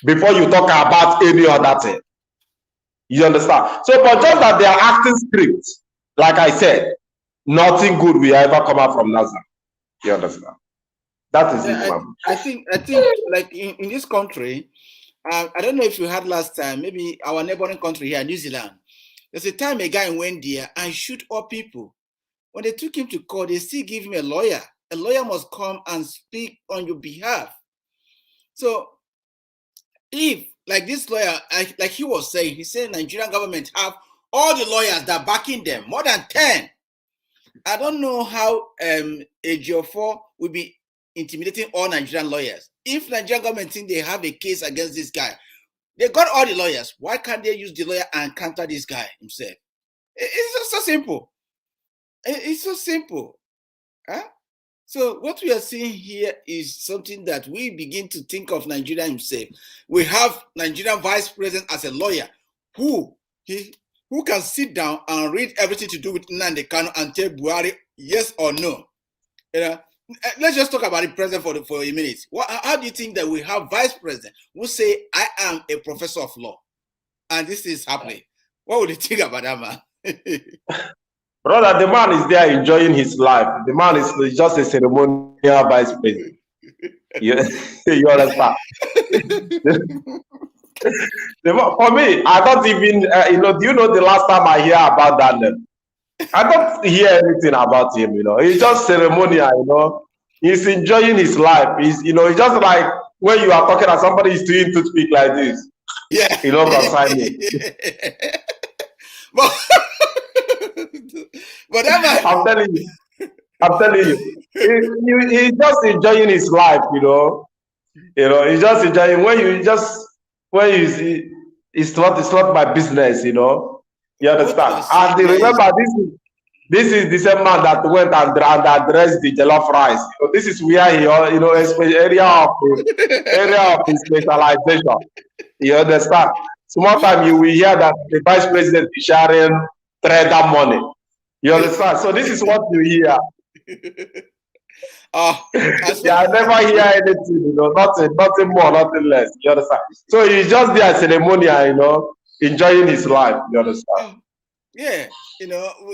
before you talk about any other thing. You understand? So, but just that they are acting script, like I said, nothing good will ever come out from Nazareth. You understand? That is it, man. I think, like in this country, I don't know if you had last time, maybe our neighboring country here, New Zealand. There's a time a guy went there and shoot all people. When they took him to court, they still give him a lawyer. A lawyer must come and speak on your behalf. So if, like this lawyer, like he was saying, he said Nigerian government have all the lawyers that are backing them, more than 10. I don't know how AGO4 will be intimidating all Nigerian lawyers. If Nigerian government think they have a case against this guy, they got all the lawyers. Why can't they use the lawyer and counter this guy himself? It's just so simple. It's so simple. Huh? So what we are seeing here is something that we begin to think of Nigeria himself. We have Nigerian vice president as a lawyer who can sit down and read everything to do with Nnamdi Kanu and tell Buhari yes or no. You know, let's just talk about the president for a minute. How do you think that we have vice president who say, I am a professor of law and this is happening? What would you think about that, man? Brother, the man is there enjoying his life. The man is just a ceremonial vice president. You understand? For me, I don't even, do you know the last time I hear about that? I don't hear anything about him, He's just ceremonial, He's enjoying his life. He's just like when you are talking and somebody is doing toothpick like this. Yeah. Beside me. But I'm telling you, he's just enjoying his life, he's just enjoying when you see it's not my business, you understand? And remember, this is the same man that went and addressed the jollof rice. This is where he, area of his specialization. You understand? Small time you will hear that the vice president is sharing trader money. You understand? So this is what you hear. I never hear anything, nothing more, nothing less. You understand? So he's just there ceremonial, enjoying his life. You understand? Yeah,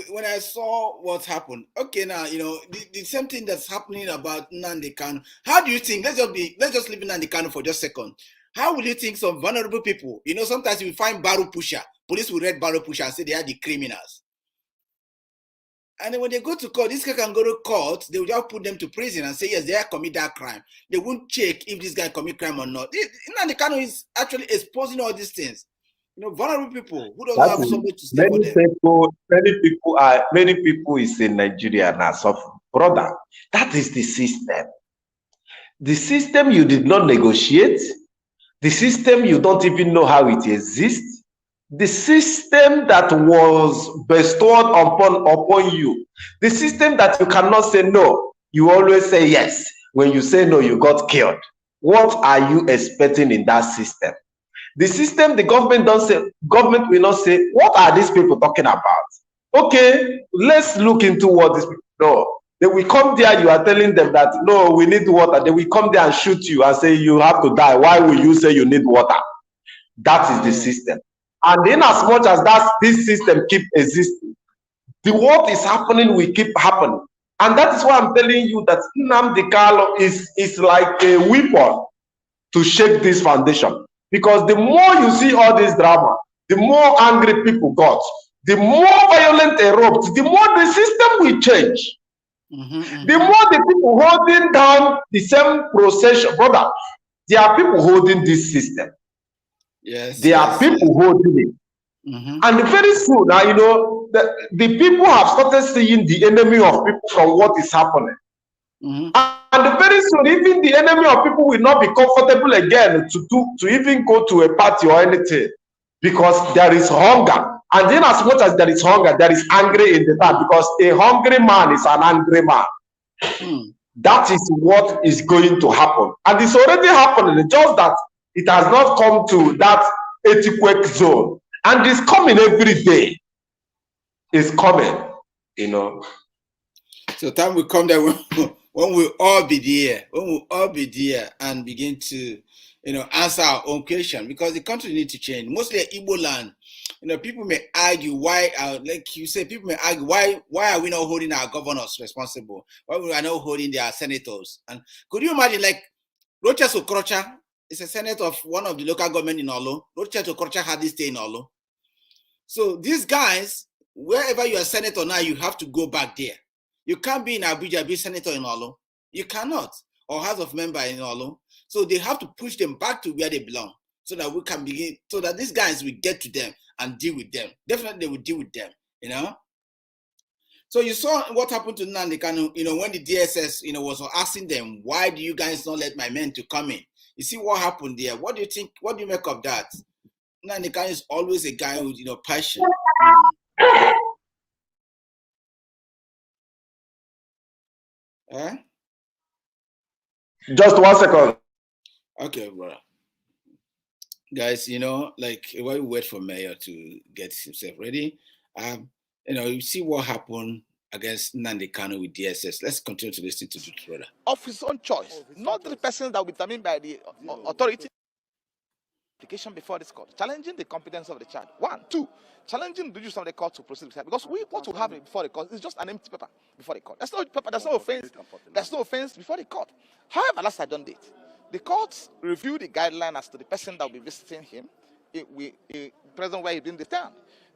when I saw what happened, okay, now the same thing that's happening about Nnamdi Kanu. How do you think? Let's just leave Nnamdi Kanu for just a second. How will you think some vulnerable people? Sometimes you find barrel pusher. Police will read barrel pusher and say they are the criminals. And then when they go to court, this guy can go to court. They will just put them to prison and say yes, they have committed that crime. They won't check if this guy commit crime or not. Nnamdi Kanu is actually exposing all these things. Vulnerable people who don't have somebody to stay for them. Many people is in Nigeria now suffering. Brother, that is the system. The system you did not negotiate. The system you don't even know how it exists. The system that was bestowed upon you. The system that you cannot say no. You always say yes. When you say no, you got killed. What are you expecting in that system? The system, the government will not say, what are these people talking about? Okay, let's look into what these people know. They will come there, you are telling them that, no, we need water. They will come there and shoot you and say, you have to die. Why will you say you need water? That is the system. And in as much as this system keep existing, what is happening will keep happening. And that is why I'm telling you that Nnamdi Kanu is like a weapon to shake this foundation. Because the more you see all this drama, the more angry people got, the more violent erupt, the more the system will change. The more the people holding down the same procession, brother, there are people holding this system. Yes. There are people holding it. And very soon, now, the people have started seeing the enemy of people from what is happening. And very soon, even the enemy of people will not be comfortable again to even go to a party or anything. because there is hunger. And then as much as there is hunger, there is anger in the heart, because a hungry man is an angry man. That is what is going to happen. And it's already happening, just that it has not come to that earthquake zone. And it's coming every day. It's coming, you know. So time will come that when we'll all be there, and begin to, you know, answer our own question, because the country needs to change. Mostly Igbo land, you know, people may argue why, like you say, people may argue why are we not holding our governors responsible? Why we are not holding their senators? And could you imagine, like, Rochas Okrocha is a senator of one of the local government in Olo. Rochas Okrocha had this stay in Olo. So these guys, wherever you are senator now, you have to go back there. You can't be in Abuja, be senator in Olo. You cannot, or House of Member in Olo. So they have to push them back to where they belong, so that we can begin, so that these guys will get to them and deal with them. Definitely they will deal with them, you know. So you saw what happened to Nnamdi Kanu, you know, when the DSS, you know, was asking them, why do you guys not let my men to come in? You see what happened there. What do you think? What do you make of that? Nnamdi Kanu is always a guy with, you know, passion. Just 1 second. Okay, brother. Guys, you know, like while we wait for Mayor to get himself ready, you know, you see what happened against Nnamdi Kanu with DSS. Let's continue to listen to the brother. Of his own choice, not the persons that will be determined by the authority. Application before this court, challenging the competence of the charge. 1, 2, challenging the use of the court to proceed with it. Because what we have before the court is just an empty paper before the court. There's no paper, there's no offense. There's no offense before the court. However, last I done date, the courts review the guideline as to the person that will be visiting him, present where he been detained.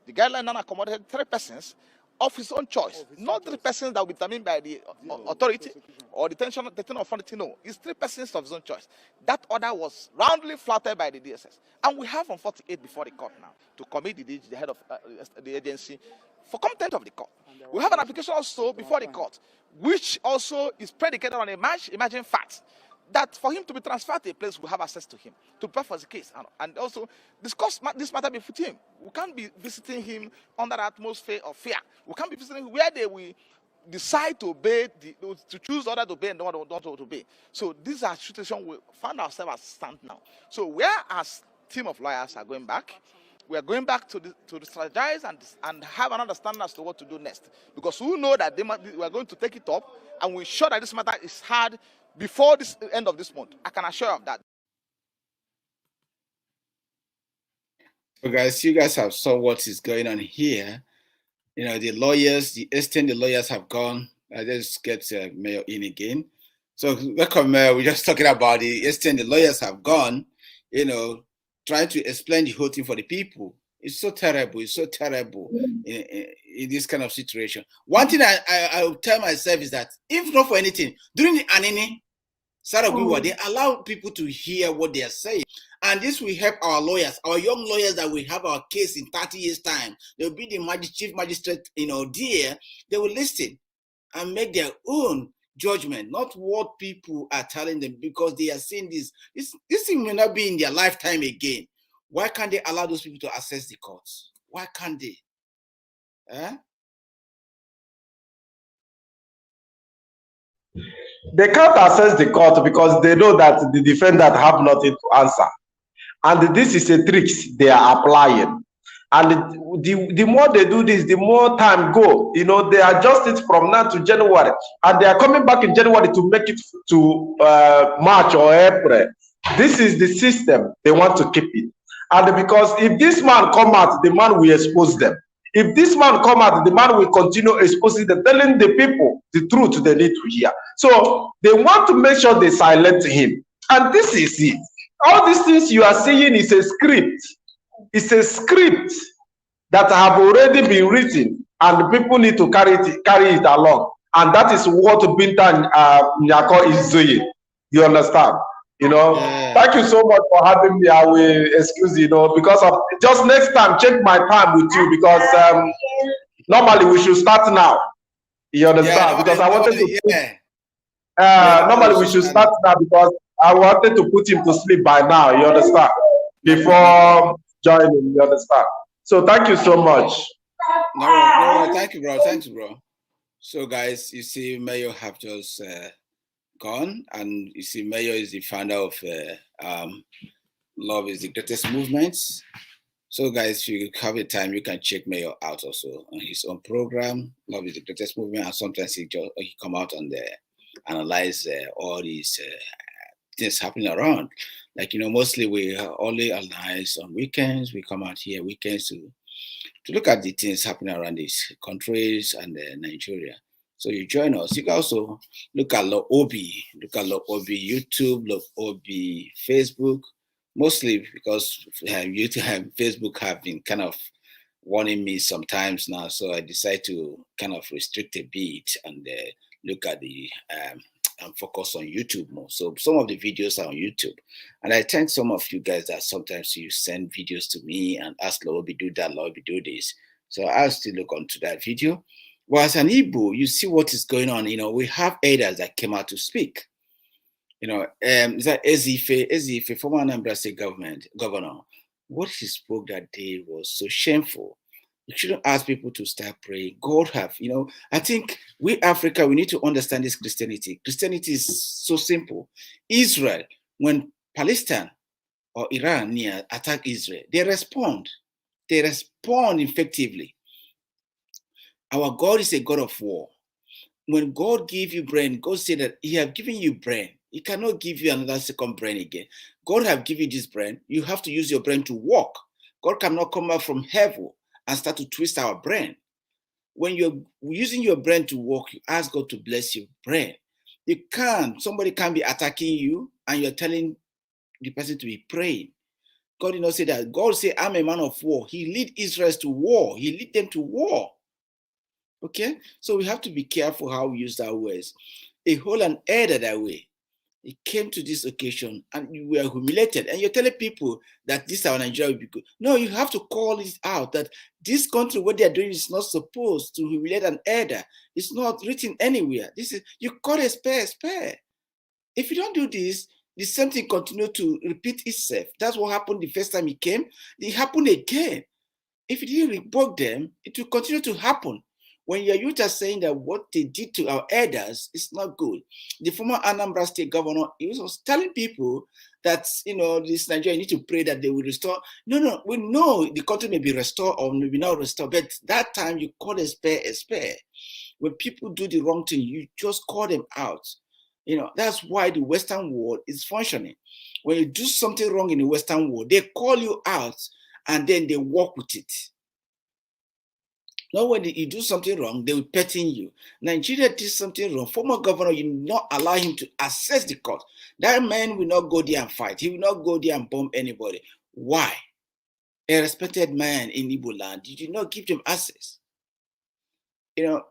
The guideline now accommodated 3 persons of his own choice, not 3 persons that will be determined by the authority or detention authority. No, it's 3 persons of his own choice. That order was roundly flouted by the DSS, and we have on 48 before the court now to commit the head of the agency for contempt of the court. We have an application also before the court, which also is predicated on imagined facts, that for him to be transferred to a place we have access to him to prepare for the case and also discuss this matter with him. We can't be visiting him under the atmosphere of fear. We can't be visiting him where they will decide to obey, to choose order to obey and don't want to obey. So these are situations we find ourselves as stand now. So where as team of lawyers are going back, we are going back to strategize and have an understanding as to what to do next. Because we know that we are going to take it up, and we ensure that this matter is hard before this end of this month. I can assure you of that. So guys, you guys have saw what is going on here. You know, the lawyers, the extended lawyers have gone. I just get Mayor in again. So welcome, Mayor. We're just talking about the extended lawyers have gone, you know, trying to explain the whole thing for the people. It's so terrible. It's so terrible in this kind of situation. One thing I will tell myself is that if not for anything, during the Anini, they allow people to hear what they are saying. And this will help our lawyers, our young lawyers that will have our case in 30 years' time. They'll be the chief magistrate, you know, there. They will listen and make their own judgment, not what people are telling them, because they are seeing this. This thing may not be in their lifetime again. Why can't they allow those people to access the courts? Why can't they? They can't access the court because they know that the defendant have nothing to answer. And this is a trick they are applying. And the more they do this, the more time go. You know, they adjust it from now to January. And they are coming back in January to make it to March or April. This is the system. They want to keep it. And because if this man come out, the man will expose them. If this man come out, the man will continue exposing them, telling the people the truth they need to hear. So they want to make sure they silence him. And this is it. All these things you are seeing is a script. It's a script that have already been written, and the people need to carry it along. And that is what Binta Nyako is doing. You understand? You know, Thank you so much for having me. I will excuse you know, because of just next time, check my time with you, because normally we should start now. You understand? Because I wanted to normally we should start now, because I wanted to put him to sleep by now. You understand? Before joining, you understand? So thank you so much. No, thank you, bro. Thanks, bro. So, guys, you see, Mayo have just gone, and you see, Mayo is the founder of Love is the Greatest Movement. So, guys, if you have the time, you can check Mayo out also on his own program, Love is the Greatest Movement, and sometimes he come out and analyze all these things happening around. Like, mostly we only analyze on weekends. We come out here weekends to look at the things happening around these countries and Nigeria. So you join us. You can also look at Lawube, YouTube, Lawube, Facebook, mostly because YouTube and Facebook have been kind of warning me sometimes now. So I decided to kind of restrict a bit and look at the and focus on YouTube more. So some of the videos are on YouTube. And I thank some of you guys that sometimes you send videos to me and ask Lawube do that, Lawube do this. So I'll still look onto that video. Well, as an Igbo, you see what is going on. We have elders that came out to speak. Is that Ezife, former Anambra State governor, what he spoke that day was so shameful. You shouldn't ask people to start praying. God have, I think we Africa, we need to understand this Christianity. Christianity is so simple. Israel, when Palestine or Iran attack Israel, they respond. They respond effectively. Our God is a God of war. When God gives you brain, God said that he have given you brain. He cannot give you another second brain again. God have given you this brain. You have to use your brain to walk. God cannot come out from heaven and start to twist our brain. When you're using your brain to walk, you ask God to bless your brain. Somebody can be attacking you and you're telling the person to be praying. God did not say that. God said, I'm a man of war. He lead Israel to war. He lead them to war. Okay? So we have to be careful how we use our words. A whole and elder that way. It came to this occasion and you were humiliated, and you're telling people that this our Nigeria will be good. No, you have to call it out that this country, what they're doing is not supposed to humiliate an elder. It's not written anywhere. You call a spare a spare. If you don't do this, the same thing continue to repeat itself. That's what happened the first time it came. It happened again. If you didn't rebuke them, it will continue to happen. When your youth are saying that what they did to our elders is not good, the former Anambra State governor, he was telling people that, this Nigeria, need to pray that they will restore. No, we know the country may be restored or maybe not restored, but that time you call a spare a spare. When people do the wrong thing, you just call them out. That's why the Western world is functioning. When you do something wrong in the Western world, they call you out and then they work with it. Not when you do something wrong, they will petting you. Nigeria did something wrong. Former governor, you not allow him to access the court. That man will not go there and fight. He will not go there and bomb anybody. Why? A respected man in Igbo land, you did not give him access.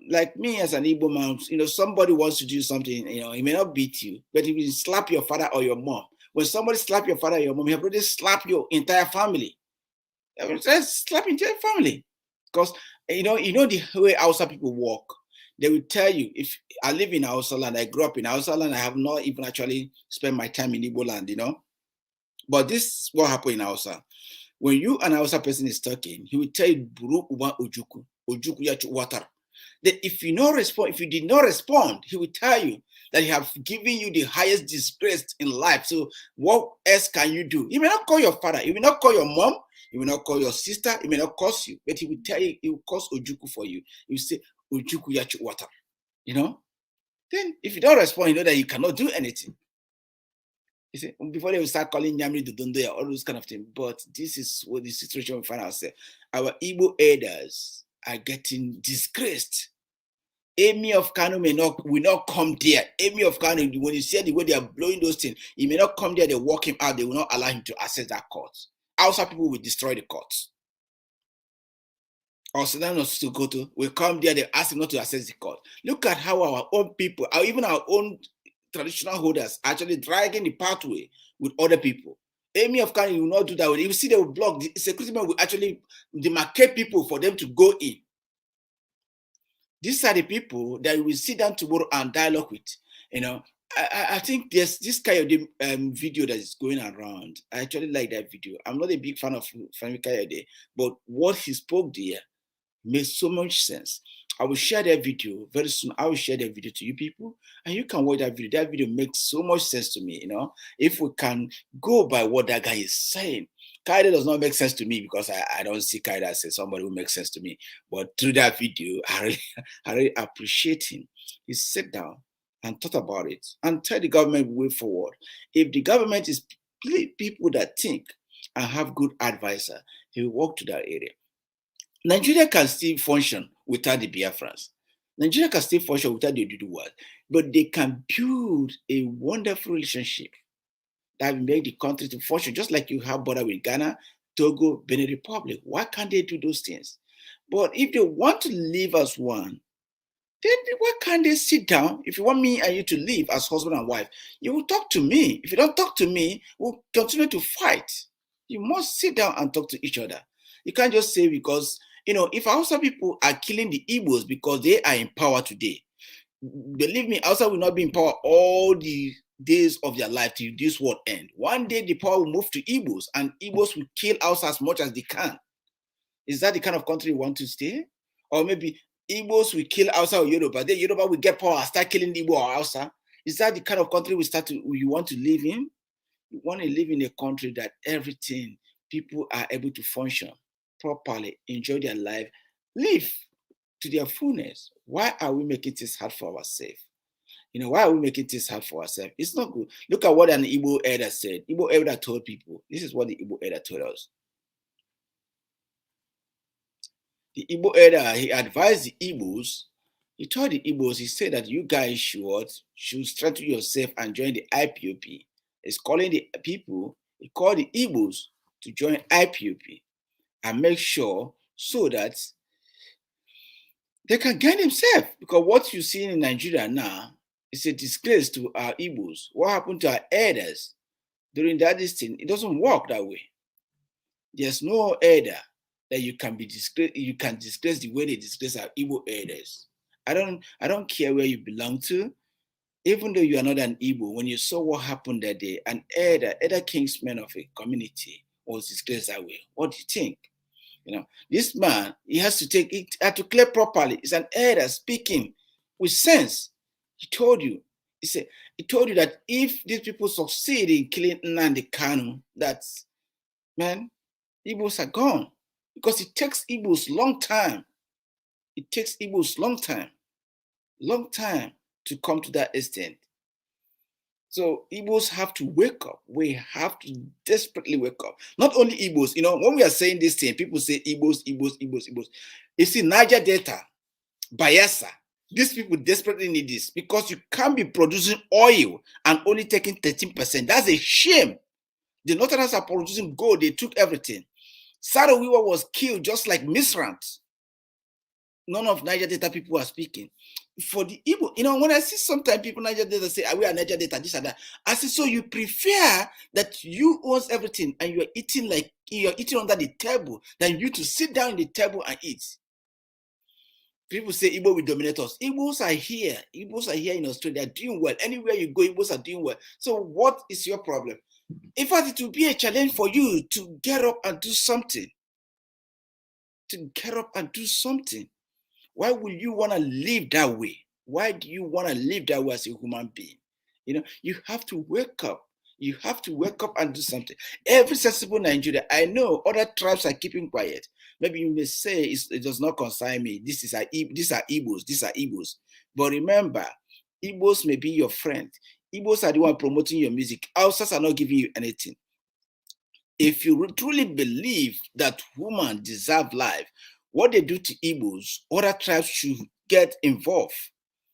Like me as an Igbo man, somebody wants to do something, he may not beat you, but he will slap your father or your mom. When somebody slap your father or your mom, he already slap your entire family. Slap entire family. Because the way Hausa people work, they will tell you, if I live in Hausa land, I grew up in Hausa land, I have not even actually spent my time in Igbo land, But this is what happened in Hausa. When you and Hausa person is talking, he will tell you, Buru Uba Ojuku Yachu Water. That if you did not respond, he will tell you that he have given you the highest disgrace in life. So what else can you do? He may not call your father, he will not call your mom, he will not call your sister, he may not curse you, but he will tell you, he will curse Ojuku for you. He will say, Ojuku Yachu Water. Then if you don't respond, you know that you cannot do anything. You see, before they will start calling Nyamri Dudundoya, all those kind of things. But this is what the situation we find ourselves. Our Igbo elders are getting disgraced. Emir of Kanu will not come there. Emir of Kanu, when you see the way they are blowing those things, he may not come there, they walk him out, they will not allow him to access that court. Outside people will destroy the courts. Or Sudan to go to, will come there, they ask him not to access the court. Look at how our own people, or even our own traditional holders, are actually dragging the pathway with other people. Emir of Kanu will not do that. You see, they will block, the security men will actually demarcate people for them to go in. These are the people that we sit down tomorrow and dialogue with, I think there's this kind of video that is going around. I actually like that video. I'm not a big fan of Femi Kayode, but what he spoke there makes so much sense. I will share that video very soon. I will share that video to you people, and you can watch that video. That video makes so much sense to me. You know, if we can go by what that guy is saying. Kaide does not make sense to me because I don't see Kaide as somebody who makes sense to me. But through that video, I really appreciate him. He sat down and thought about it and tell the government way forward. If the government is people that think and have good advisor, he will walk to that area. Nigeria can still function without the Biafrans. Nigeria can still function without the Dudu, but they can build a wonderful relationship that will make the country to function, just like you have border with Ghana, Togo, Benin Republic. Why can't they do those things? But if they want to live as one, then why can't they sit down? If you want me and you to live as husband and wife, you will talk to me. If you don't talk to me, we'll continue to fight. You must sit down and talk to each other. You can't just say because, you know, if Hausa people are killing the Igbos because they are in power today, believe me, Hausa will not be in power all the days of their life till this world end. One day the power will move to Igbos and Igbos will kill Hausa as much as they can. Is that the kind of country you want to stay? Or maybe Igbos will kill Hausa or Yoruba, then Yoruba will get power and start killing Igbo or Hausa. Is that the kind of country you want to live in? You want to live in a country that everything, people are able to function properly, enjoy their life, live to their fullness. Why are we making this hard for ourselves? You know, why are we making this hard for ourselves? It's not good. Look at what an Igbo elder said. Igbo elder told people. This is what the Igbo elder told us. The Igbo elder, he advised the Igbos. He told the Igbos, he said that you guys should strengthen yourself and join the IPOB. He's calling the people, he called the Igbos to join IPOB and make sure so that they can gain themselves. Because what you see in Nigeria now is a disgrace to our Igbos. What happened to our elders during that thing? It doesn't work that way. There's no elder that you can disgrace the way they disgrace our Igbo elders. I don't care where you belong to, even though you are not an Igbo. When you saw what happened that day, an elder kingsman of a community was disgraced that way. What do you think? You know, this man, he has to take it, had to clear properly. He's an elder speaking with sense. He told you that if these people succeed in killing Nnamdi Kanu, that, man, Igbos are gone. Because it takes Igbos long time. It takes Igbos long time to come to that extent. So Igbos have to wake up. We have to desperately wake up. Not only Igbos, you know, when we are saying this thing, people say Igbos. You see, Niger Delta, Bayelsa, these people desperately need this because you can't be producing oil and only taking 13%. That's a shame. The Northerners are producing gold. They took everything. Sarawiwa was killed just like Misrant. None of Niger Delta people are speaking. For the Igbo, you know, when I see sometimes people Niger Delta say, we are Niger Delta, this and that, I say, so you prefer that you own everything and you're eating under the table than you to sit down in the table and eat. People say Igbo will dominate us. Igbos are here. Igbos are here in Australia. They're doing well. Anywhere you go, Igbos are doing well. So what is your problem? In fact, it will be a challenge for you to get up and do something. Why will you want to live that way? Why do you want to live that way as a human being? You know, you have to wake up. You have to wake up and do something. Every sensible Nigeria, I know other tribes are keeping quiet. Maybe you may say it does not concern me. These are Igbos. But remember, Igbos may be your friend. Igbos are the one promoting your music. Hausas are not giving you anything. If you truly believe that women deserve life, what they do to Igbos, other tribes should get involved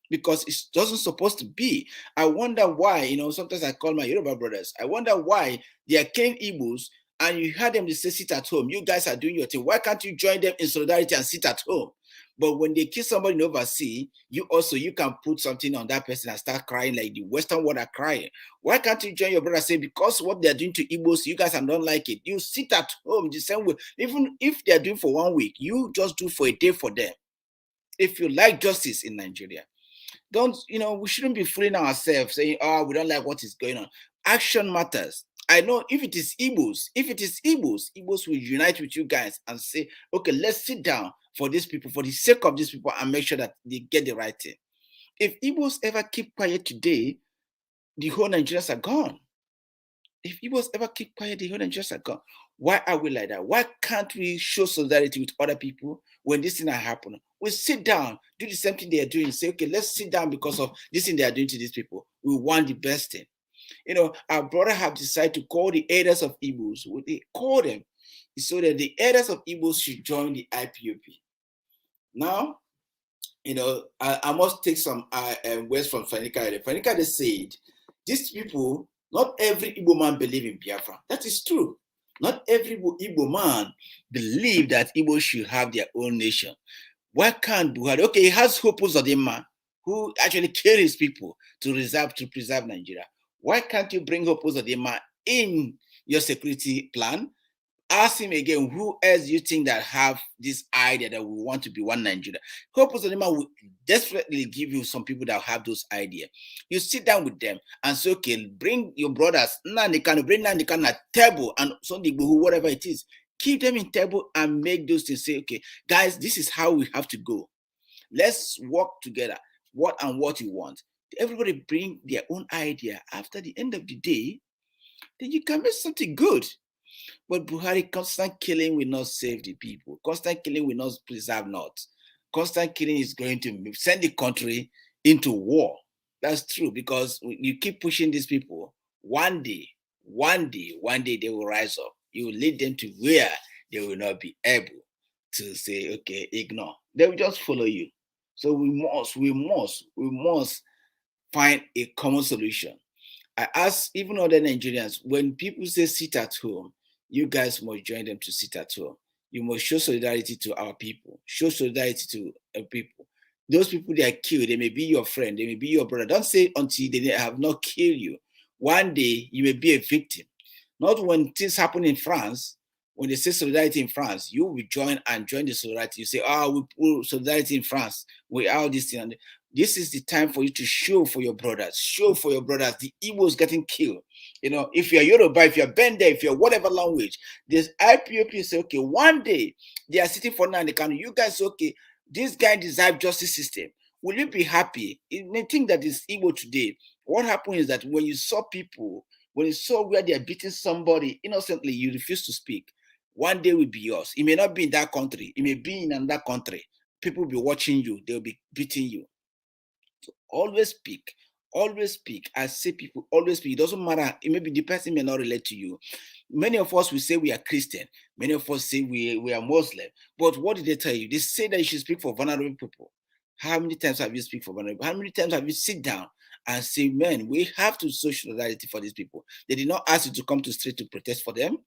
because it doesn't supposed to be. I wonder why, you know, sometimes I call my Yoruba brothers. I wonder why they are killing Igbos and you heard them, they say, sit at home. You guys are doing your thing. Why can't you join them in solidarity and sit at home? But when they kill somebody in overseas, you can put something on that person and start crying like the Western world are crying. Why can't you join your brother and say, because what they're doing to Igbos, you guys don't like it. You sit at home the same way. Even if they're doing for 1 week, you just do for a day for them. If you like justice in Nigeria, Don't, we shouldn't be fooling ourselves saying, oh, we don't like what is going on. Action matters. I know if it is Igbos will unite with you guys and say, okay, let's sit down for these people, for the sake of these people, and make sure that they get the right thing. If Igbos ever keep quiet today, the whole Nigerians are gone. If Igbos ever keep quiet, the whole Nigerians are gone. Why are we like that? Why can't we show solidarity with other people when this thing are happening? We sit down, do the same thing they are doing, say, okay, let's sit down because of this thing they are doing to these people. We want the best thing. Our brother have decided to call the elders of Igbos. They call them so that the elders of Igbos should join the IPOB. Now, I must take some words from Fanika. Fanika said, these people, not every Igbo man believe in Biafra. That is true. Not every Igbo man believe that Igbo should have their own nation. Why can't Buhari? Okay, he has Hope Uzodinma, who actually killed his people to preserve Nigeria. Why can't you bring Hope Uzodinma in your security plan? Ask him again, who else do you think that have this idea that we want to be one Nigeria? Hope Uzodinma will desperately give you some people that have those ideas. You sit down with them and say, okay, bring your brothers, Nnamdi Kanu, bring Nnamdi Kanu at table and Sunday Igboho, whatever it is. Keep them in table and make those things. Say, okay, guys, this is how we have to go. Let's work together. What you want. Everybody bring their own idea. After the end of the day, then you can make something good. But Buhari, constant killing will not save the people. Constant killing will not preserve not. Constant killing is going to send the country into war. That's true, because you keep pushing these people. One day, they will rise up. You will lead them to where they will not be able to say, okay, ignore. They will just follow you. So we must find a common solution. I ask even other Nigerians, when people say sit at home, you guys must join them to sit at home. You must show solidarity to our people. Show solidarity to our people. Those people they are killed, they may be your friend, they may be your brother. Don't say until they have not killed you. One day you may be a victim. Not when things happen in France, when they say solidarity in France, you will join the solidarity. You say, we put solidarity in France. We are this thing. This is the time for you to show for your brothers. Show for your brothers. The Igbos getting killed. If you're Yoruba, if you're Bende, if you're whatever language, this IPOP say, okay, one day they are sitting for Nnamdi Kanu. You guys say, okay, this guy deserves justice system. Will you be happy? You may think that is Igbo today. What happened is that when you saw people, when you saw where they are beating somebody innocently, you refuse to speak. One day will be yours. It may not be in that country. It may be in another country. People will be watching you. They'll be beating you. So always speak. Always speak. I say people always speak. It doesn't matter. Maybe the person may not relate to you. Many of us will say we are Christian. Many of us say we are Muslim. But what did they tell you? They say that you should speak for vulnerable people. How many times have you speak for vulnerable? How many times have you sit down and say, man, we have to show solidarity for these people? They did not ask you to come to the street to protest for them.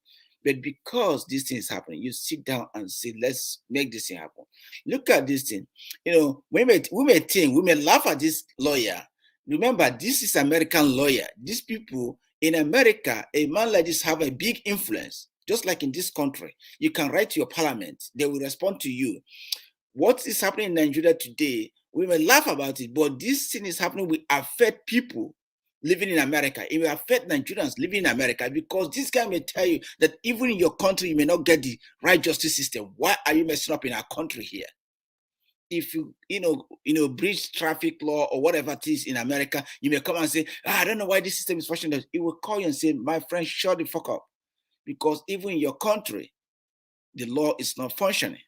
But because this thing is happening, you sit down and say, let's make this thing happen. Look at this thing. We may laugh at this lawyer. Remember, this is American lawyer. These people in America, a man like this have a big influence. Just like in this country, you can write to your parliament. They will respond to you. What is happening in Nigeria today, we may laugh about it, but this thing is happening will affect people living in America. It will affect Nigerians living in America, because this guy may tell you that even in your country, you may not get the right justice system. Why are you messing up in our country here? If you breach traffic law or whatever it is in America, you may come and say, I don't know why this system is functioning. It will call you and say, my friend, shut the fuck up. Because even in your country, the law is not functioning.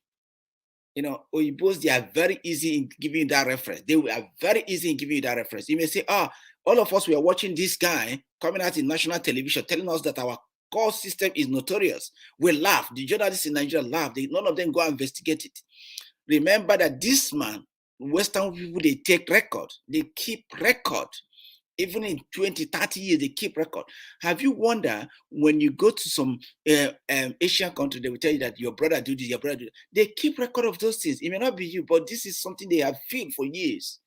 Oyibos, they are very easy in giving you that reference. They are very easy in giving you that reference. You may say, all of us, we are watching this guy coming out in national television telling us that our court system is notorious. We laugh. The journalists in Nigeria laugh. None of them go and investigate it. Remember that this man, Western people, they take record. They keep record. Even in 20, 30 years, they keep record. Have you wondered when you go to some Asian country, they will tell you that your brother do this, your brother do that. They keep record of those things. It may not be you, but this is something they have felt for years.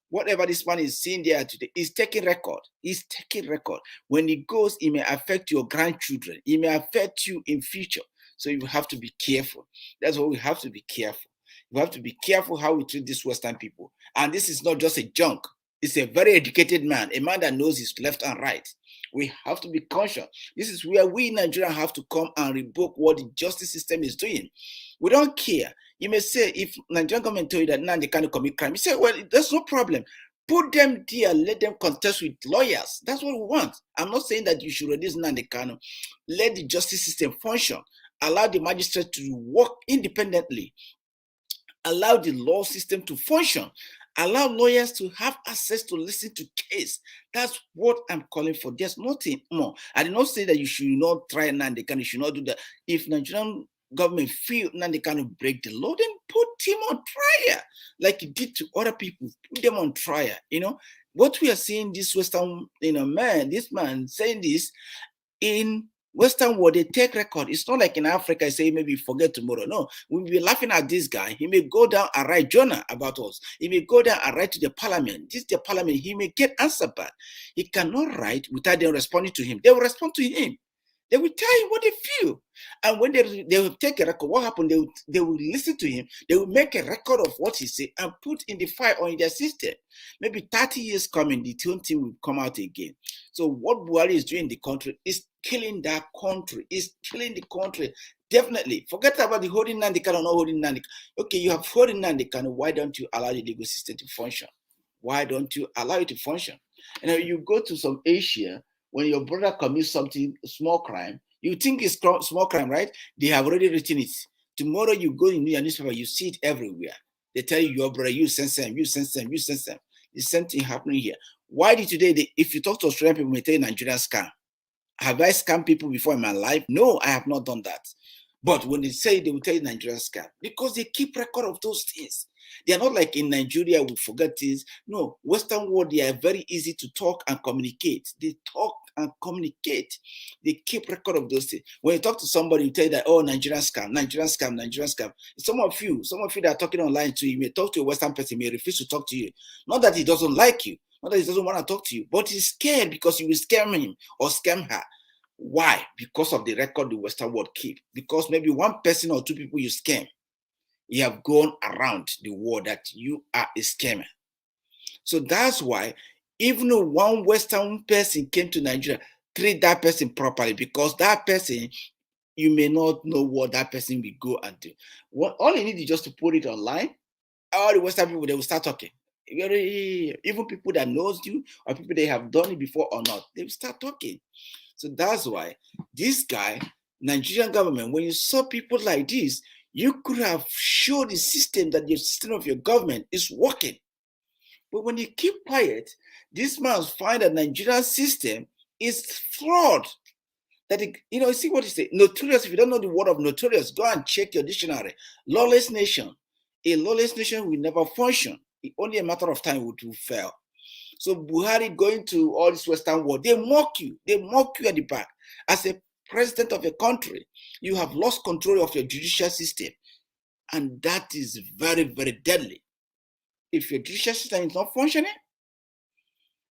Whatever this man is seeing there today, he's taking record. He's taking record. When he goes, it may affect your grandchildren. It may affect you in future. So you have to be careful. That's why we have to be careful. We have to be careful how we treat these Western people. And this is not just a junk. It's a very educated man, a man that knows his left and right. We have to be conscious. This is where we Nigerians have to come and revoke what the justice system is doing. We don't care. You may say, if Nigerian government tell you that now they can't commit crime, you say, well, there's no problem. Put them there, let them contest with lawyers. That's what we want. I'm not saying that you should release Nnamdi Kanu. Let the justice system function. Allow the magistrate to work independently. Allow the law system to function. Allow lawyers to have access to listen to case. That's what I'm calling for. There's nothing more. I did not say that you should not try Nnamdi Kanu. You should not do that. If Nigerian government feel Nnamdi Kanu break the law, then put him on trial, like you did to other people. Put them on trial. What we are seeing this Western, this man saying this in Western world, they take record. It's not like in Africa, I say maybe forget tomorrow. No, we'll be laughing at this guy. He may go down and write journal about us. He may go down and write to the parliament. The parliament, he may get answer back. He cannot write without them responding to him. They will respond to him. They will tell him what they feel. And when they will take a record, what happened, they will listen to him. They will make a record of what he said and put in the file or in their system. Maybe 30 years coming, the two thing will come out again. So what Buhari is doing in the country is killing that country. Is killing the country. Definitely. Forget about the holding Nnamdi Kanu or not holding Nnamdi Kanu. Okay, you have holding Nnamdi Kanu. Why don't you allow the legal system to function? Why don't you allow it to function? You go to some Asia, when your brother commits something, small crime, you think it's small crime, right? They have already written it. Tomorrow you go in your newspaper, you see it everywhere. They tell you, your brother, you censor him, you censor him, you censor him. The same thing happening here. Why did today, if you talk to Australian people, they tell you Nigerian scam. Have I scammed people before in my life? No, I have not done that. But when they say, they will tell you Nigerian scam, because they keep record of those things. They are not like in Nigeria, we forget things. No, Western world, they are very easy to talk and communicate. They talk and communicate. They keep record of those things. When you talk to somebody, you tell you that, oh, Nigerian scam, Nigerian scam, Nigerian scam. Some of you that are talking online too, you may talk to a Western person, he may refuse to talk to you. Not that he doesn't like you, not that he doesn't want to talk to you, but he's scared because you will scam him or scam her. Why? Because of the record the Western world keep. Because maybe one person or two people you scam, you have gone around the world that you are a scammer. So that's why even though one Western person came to Nigeria, treat that person properly, because that person, you may not know what that person will go and do. All you need is just to put it online. All the Western people, they will start talking. Even people that knows you or people they have done it before or not, they will start talking. So that's why this guy, Nigerian government, when you saw people like this, you could have showed the system that the system of your government is working. But when you keep quiet, this man find that Nigerian system is flawed. That see what he said. Notorious. If you don't know the word of notorious, go and check your dictionary. Lawless nation. A lawless nation will never function. It's only a matter of time it will fail. So Buhari going to all this Western world, they mock you. They mock you at the back. As a president of a country, you have lost control of your judicial system. And that is very, very deadly. If your judicial system is not functioning,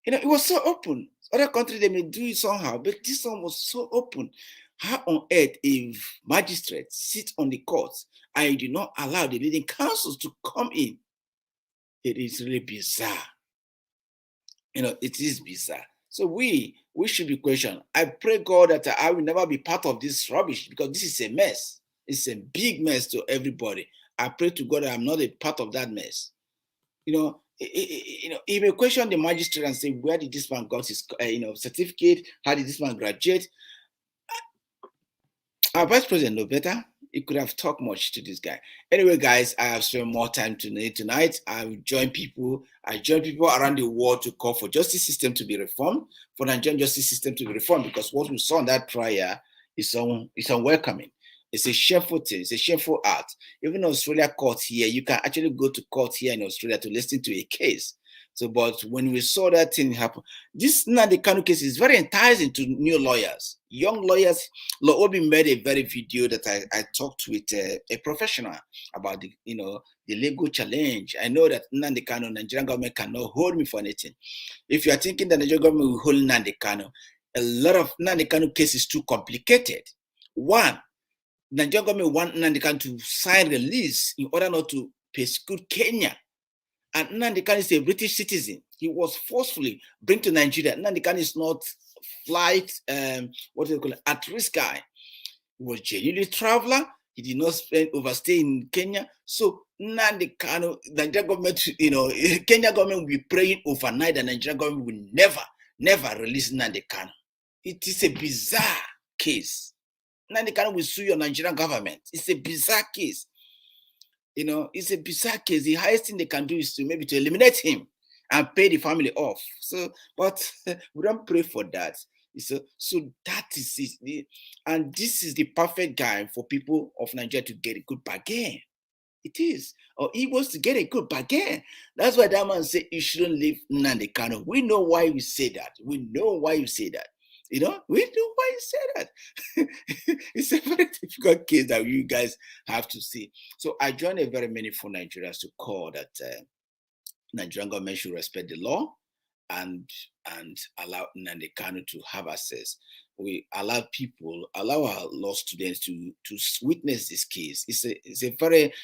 it was so open. Other countries, they may do it somehow, but this one was so open. How on earth if magistrates sit on the courts and you do not allow the leading councils to come in? It is really bizarre. It is bizarre. So we should be questioned. I pray God that I will never be part of this rubbish, because this is a mess. It's a big mess to everybody. I pray to God that I'm not a part of that mess. He may question the magistrate and say, where did this man got his certificate? How did this man graduate? Our vice president know better. He could have talked much to this guy. Anyway, guys, I have spent more time tonight. I will join people. I join people around the world to call for justice system to be reformed, for the Nigerian justice system to be reformed, because what we saw in that trial is unwelcoming. It's a shameful thing. It's a shameful act. Even Australia court here, you can actually go to court here in Australia to listen to a case. So, but when we saw that thing happen, this Nnamdi Kanu case is very enticing to new lawyers, young lawyers. Lawube made a very video that I talked with a professional about the legal challenge. I know that Nnamdi Kanu, Nigerian government cannot hold me for anything. If you are thinking that the Nigerian government will hold Nnamdi Kanu, a lot of Nnamdi Kanu cases too complicated. One, Nigerian government want Nnamdi Kanu to sign release in order not to persecute Kenya. And Nnamdi Kanu is a British citizen. He was forcefully brought to Nigeria. Nnamdi Kanu is not flight, what do they call it, at risk guy. He was genuinely traveler. He did not overstay in Kenya. So Nnamdi Kanu, Nigeria government, Kenya government will be praying overnight that Nigeria government will never release Nnamdi Kanu. It is a bizarre case. Nnamdi Kanu will sue your Nigerian government. It's a bizarre case. It's a bizarre case. The highest thing they can do is to maybe to eliminate him and pay the family off. So, but we don't pray for that. So that is it. And this is the perfect guy for people of Nigeria to get a good bargain. It is. Or he wants to get a good bargain. That's why that man said you shouldn't leave Nnamdi Kanu. We know why you say that. We know why you say that. We know why you say that. It's a very difficult case that you guys have to see. So I join a very meaningful Nigerians to call that Nigerian government should respect the law and allow Nnamdi Kanu to have access. We allow our law students to witness this case. It's a very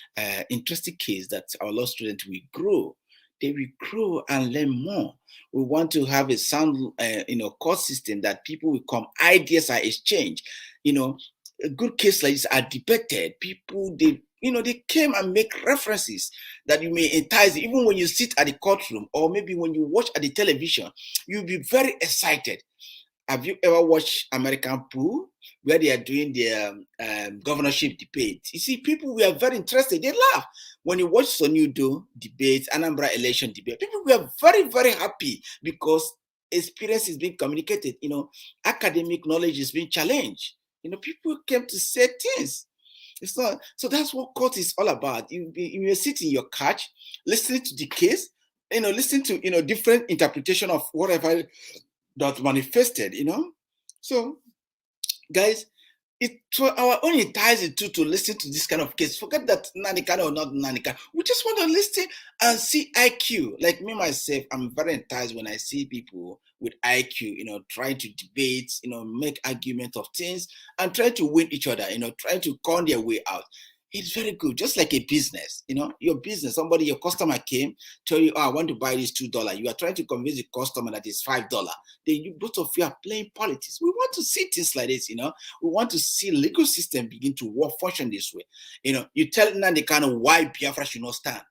interesting case that our law students will grow. They will grow and learn more. We want to have a sound, court system that people will come, ideas are exchanged. A good case like this are debated. People, they came and make references that you may entice. Even when you sit at the courtroom or maybe when you watch at the television, you'll be very excited. Have you ever watched American Pool, where they are doing their governorship debate? You see, people were very interested. They laugh. When you watch Soludo debate, Anambra election debate, people were very, very happy because experience is being communicated. Academic knowledge is being challenged. People came to say things. It's not. So that's what court is all about. You sit in your couch, listening to the case, listening to different interpretation of whatever that manifested, So, guys, it's our only ties to listen to this kind of case. Forget that Nnamdi Kanu or not Nnamdi Kanu. We just want to listen and see IQ. Like me, myself, I'm very enticed when I see people with IQ, trying to debate, make argument of things and try to win each other, trying to con their way out. It's very good, just like a business. Your business, your customer came, tell you, I want to buy this $2. You are trying to convince the customer that it's $5. Then both of you are playing politics. We want to see things like this, We want to see legal system begin to work, function this way. You tell Nnamdi Kanu why Biafra should not stand.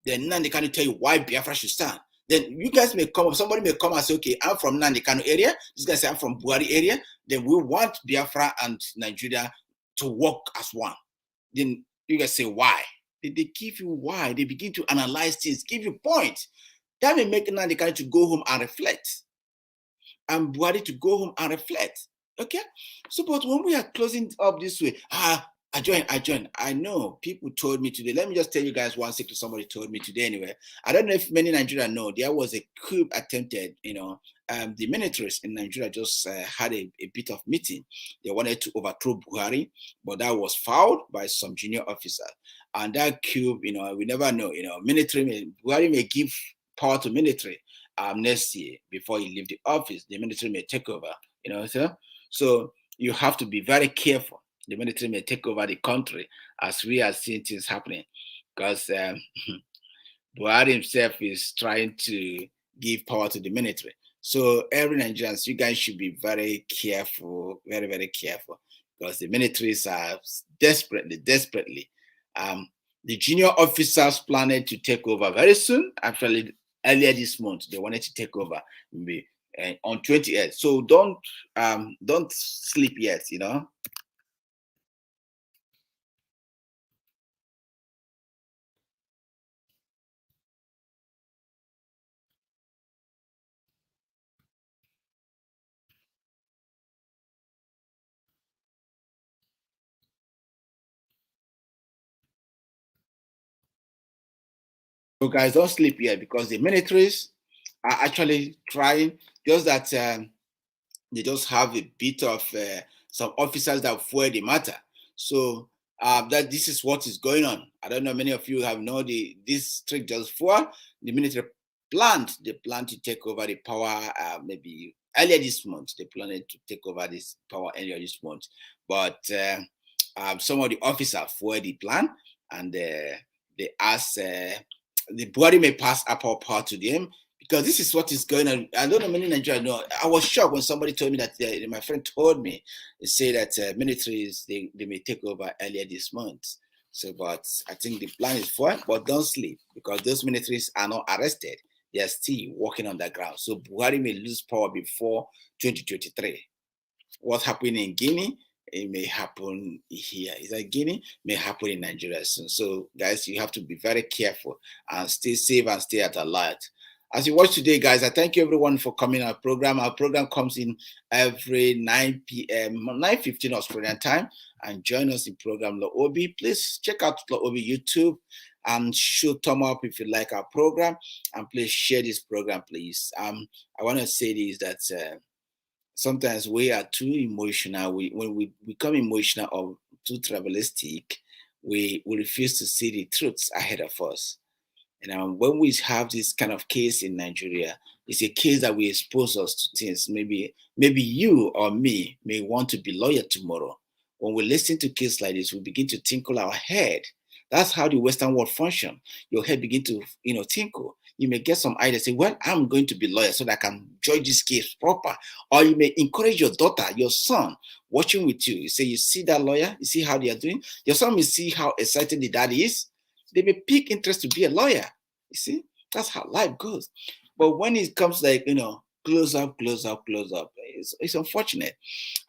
Then Nnamdi Kanu tell you why Biafra should stand. Then you guys may come up, somebody may come and say, okay, I'm from Nnamdi Kanu area. This guy say, I'm from Buhari area. Then we want Biafra and Nigeria to work as one. Then you guys say why? They give you why. They begin to analyze things, give you points. That may make Nnamdi Kanu to go home and reflect. And Buhari to go home and reflect. Okay? So, but when we are closing up this way, I join. I know people told me today. Let me just tell you guys one secret. Somebody told me today anyway. I don't know if many Nigerians know there was a coup attempted, the militaries in Nigeria just had a bit of meeting. They wanted to overthrow Buhari, but that was fouled by some junior officer. And that coup, we never know. Buhari may give power to military next year before he leave the office. The military may take over. So you have to be very careful. The military may take over the country as we are seeing things happening, because Buhari himself is trying to give power to the military. So every Nigerian, you guys should be very careful, very, very careful, because the militaries are desperately. The junior officers planned to take over very soon. Actually, earlier this month, they wanted to take over maybe on 28th. So don't sleep yet, So guys, don't sleep yet, because the militaries are actually trying, just that they just have a bit of some officers that fuel the matter. So that this is what is going on. I don't know, many of you have known this trick just for the military they plan to take over the power maybe earlier this month. They planned to take over this power earlier this month. But some of the officers fuel the plan, and they asked the body may pass upper power to them, because this is what is going on. I don't know many Nigerians know. I was shocked when somebody told me that, my friend told me, they say that militaries, they may take over earlier this month. So, but I think the plan is for it, but don't sleep, because those militaries are not arrested. They are still working on the ground. So Buhari may lose power before 2023. What's happening in Guinea, it may happen here. Is that Guinea? May happen in Nigeria soon. So guys, you have to be very careful and stay safe and stay at alert. As you watch today, guys, I thank you everyone for coming on our program. Our program comes in every 9 p.m., 9:15 Australian time, and join us in program Lawube. Please check out Lawube YouTube and show thumb up if you like our program, and please share this program, please. I want to say this, that sometimes we are too emotional. When we become emotional or too tribalistic, we refuse to see the truths ahead of us. And when we have this kind of case in Nigeria, it's a case that will expose us to things. Maybe you or me may want to be lawyer tomorrow. When we listen to cases like this, we begin to tinkle our head. That's how the Western world function. Your head begin to, tinkle. You may get some idea, say, well, I'm going to be lawyer so that I can judge this case proper. Or you may encourage your daughter, your son, watching with you. You say, you see that lawyer? You see how they are doing? Your son may see how excited the dad is. They may pick interest to be a lawyer. You see, that's how life goes. But when it comes like, close up, it's unfortunate.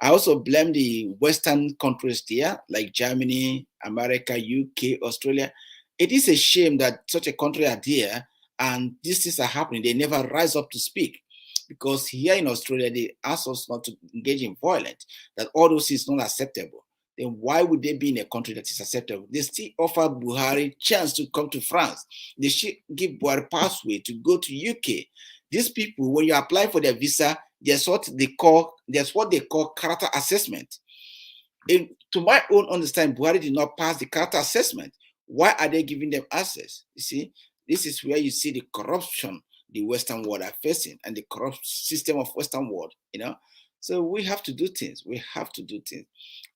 I also blame the Western countries there, like Germany, America, UK, Australia. It is a shame that such a country are there and these things are happening. They never rise up to speak, because here in Australia, they ask us not to engage in violence, that all those is not acceptable. Then why would they be in a country that is acceptable? They still offer Buhari chance to come to France. They should give Buhari pathway to go to UK. These people, when you apply for their visa, there's what they call character assessment. To my own understanding, Buhari did not pass the character assessment. Why are they giving them access? You see, this is where you see the corruption the Western world are facing, and the corrupt system of Western world, So we have to do things.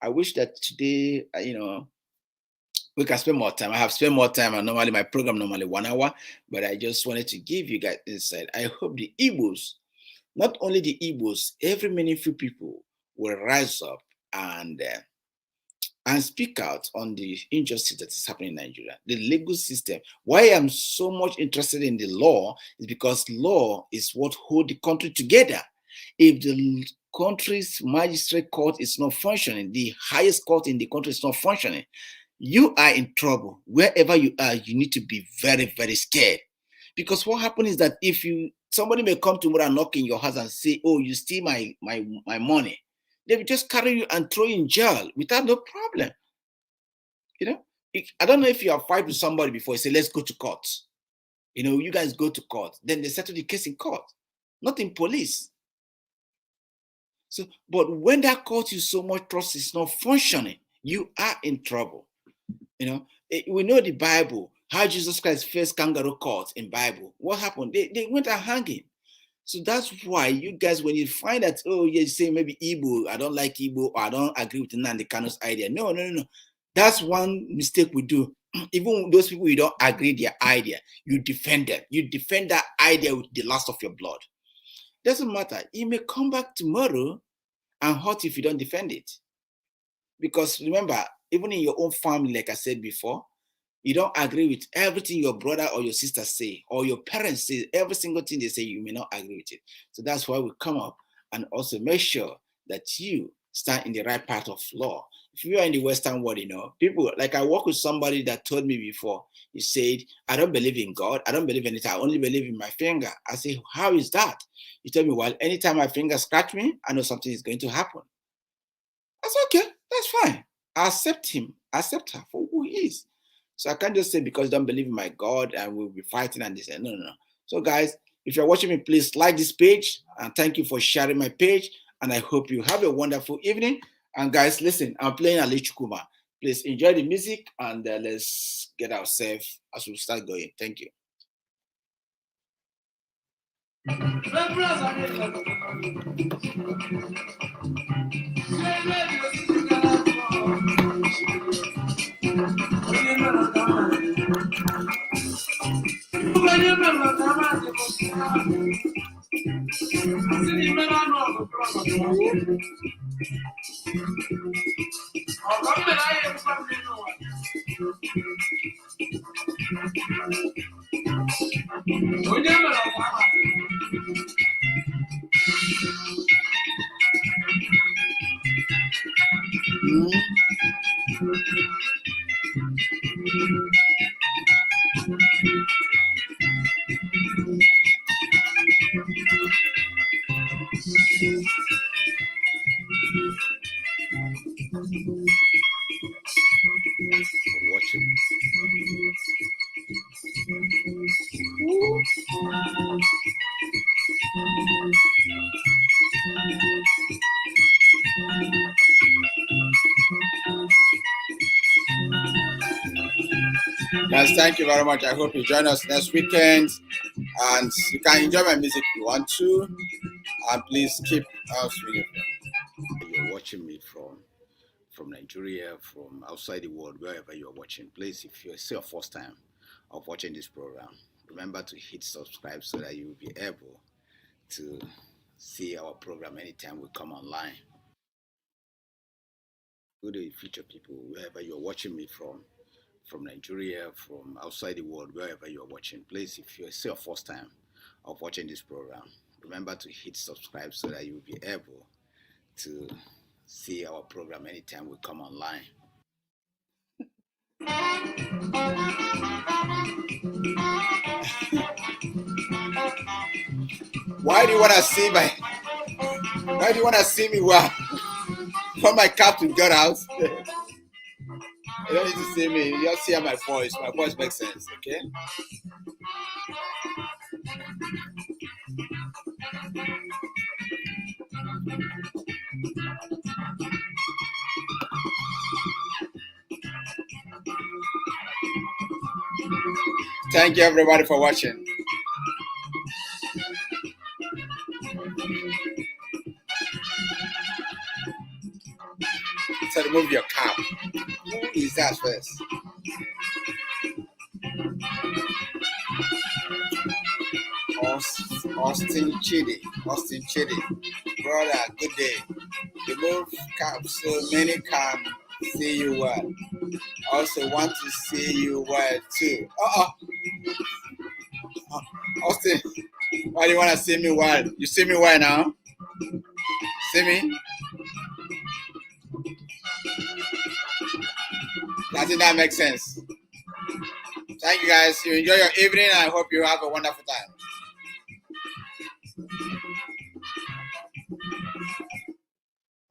I wish that today, we can spend more time. I have spent more time, and normally my program 1 hour, but I just wanted to give you guys insight. I hope the Igbos, not only the Igbos, every meaningful people will rise up and speak out on the injustice that is happening in Nigeria. The legal system. Why I'm so much interested in the law is because law is what holds the country together. If the country's magistrate court is not functioning, the highest court in the country is not functioning, you are in trouble. Wherever you are, you need to be very, very scared. Because what happens is that if somebody may come tomorrow and knock in your house and say, oh, you steal my money, they will just carry you and throw you in jail without no problem. I don't know if you have fight with somebody before, you say, let's go to court. You guys go to court. Then they settle the case in court, not in police. So, but when that court you so much trust is not functioning, you are in trouble. We know the Bible, how Jesus Christ faced kangaroo court in Bible. What happened? They went and hung him. So that's why you guys, when you find that, oh, you say maybe Igbo, I don't like Igbo, or I don't agree with Nnamdi Kanu's idea. No. That's one mistake we do. Even those people you don't agree their idea, you defend them. You defend that idea with the last of your blood. Doesn't matter. You may come back tomorrow and hurt if you don't defend it. Because remember, even in your own family, like I said before, you don't agree with everything your brother or your sister say, or your parents say. Every single thing they say, you may not agree with it. So that's why we come up and also make sure that you stand in the right path of law. If you are in the Western world, people, like I work with somebody that told me before, he said, I don't believe in God. I don't believe in it. I only believe in my finger. I say, how is that? He told me, well, anytime my finger scratch me, I know something is going to happen. I said, okay, that's fine. I accept him. I accept her for who he is. So I can't just say because I don't believe in my God and we'll be fighting and this. No. So guys, if you're watching me, please like this page and thank you for sharing my page. And I hope you have a wonderful evening. And guys, listen, I'm playing Ali Chukuma. Please enjoy the music and let's get ourselves as we start going. Thank you. Guys, thank you very much. I hope you join us next weekend. And you can enjoy my music if you want to. And please keep us with you're watching me from Nigeria, from outside the world, wherever you're watching. Please, if it's your first time of watching this program, remember to hit subscribe so that you will be able to see our program anytime we come online. Go to feature people, wherever you're watching me from Nigeria, from outside the world, wherever you're watching. Please, if it's your first time of watching this program, remember to hit subscribe so that you will be able to see our program anytime we come online. Why do you want to see me while my captain got out? You don't need to see me. You just hear my voice. My voice makes sense, okay? Thank you, everybody, for watching. So remove your cap. Who is that first? Austin Chidi. Brother, good day. Remove cap so many can see you well. Also want to see you well too. Austin, why do you want to see me well? You see me well now? See me? Doesn't that make sense? Thank you guys. You enjoy your evening. I hope you have a wonderful time.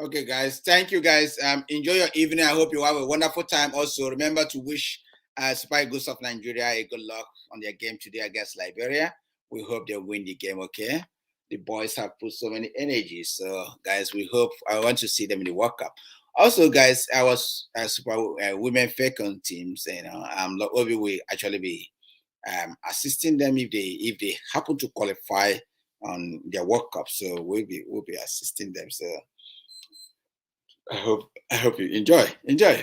Okay, guys. Thank you, guys. Enjoy your evening. I hope you have a wonderful time. Also, remember to wish Super Eagles of Nigeria a good luck on their game today against Liberia. We hope they'll win the game, okay? The boys have put so many energies. So, guys, I want to see them in the World Cup. Also, guys, I was Super Women Falcon teams, Lawube will actually be assisting them if they happen to qualify on their World Cup. So we'll be assisting them. So I hope you enjoy.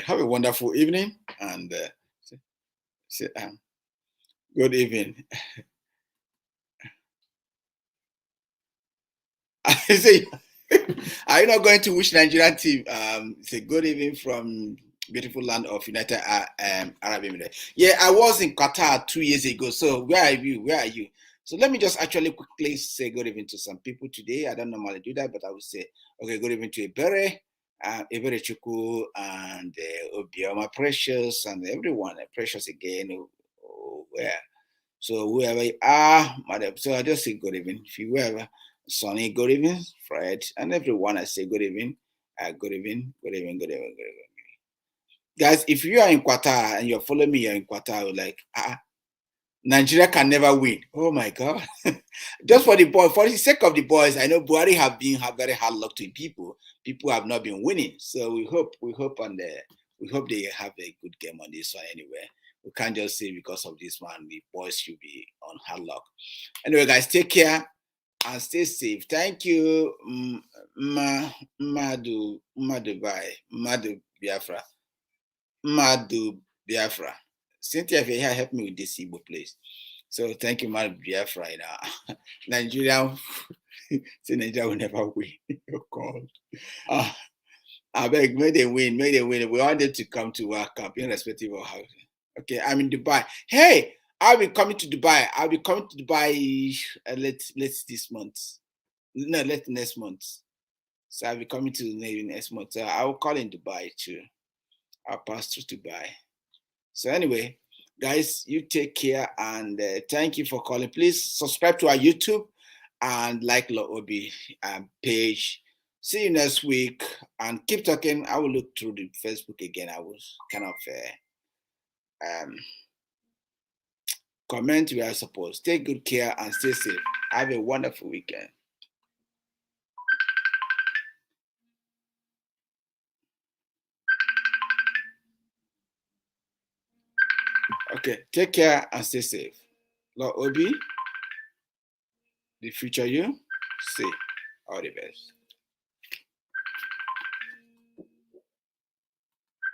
Have a wonderful evening and good evening. I say, are you not going to wish Nigerian team say good evening from beautiful land of United Arab Emirates? Yeah, I was in Qatar 2 years ago. So where are you? So let me just actually quickly say good evening to some people today. I don't normally do that, but I will say, okay, good evening to Ebere Chuku and Obioma Precious and everyone, Precious again. Where? So whoever you are, madam. So I just say good evening. If you whoever, Sonny, good evening, Fred, and everyone, I say good evening. Good evening. Guys, if you are in Qatar and you're following me, you're in Qatar, you're like, Nigeria can never win. Oh my God. Just for the sake of the boys, I know Buhari have very hard luck to people. People have not been winning. So we hope they have a good game on this one anyway. We can't just say because of this one, the boys should be on hard luck. Anyway, guys, take care and stay safe. Thank you, Madu Biafra. Cynthia, if you're here, help me with this Igbo, please. So thank you, my BF right now. Nigeria, say Nigeria will never win. Oh God. I beg, may they win, may they win. We wanted to come to World Cup, irrespective of how. Okay, I'm in Dubai. Hey, I'll be coming to Dubai. I'll be coming to Dubai. Let's this month. No, let next month. So I'll be coming to maybe next month. I will call in Dubai too. I'll pass through Dubai. So anyway, guys, you take care and thank you for calling. Please subscribe to our YouTube and like Lawube page. See you next week and keep talking. I will look through the Facebook again. I was kind of comment where I suppose. Take good care and stay safe. Have a wonderful weekend. Okay, take care and stay safe. Lawube, the future you, say all the best.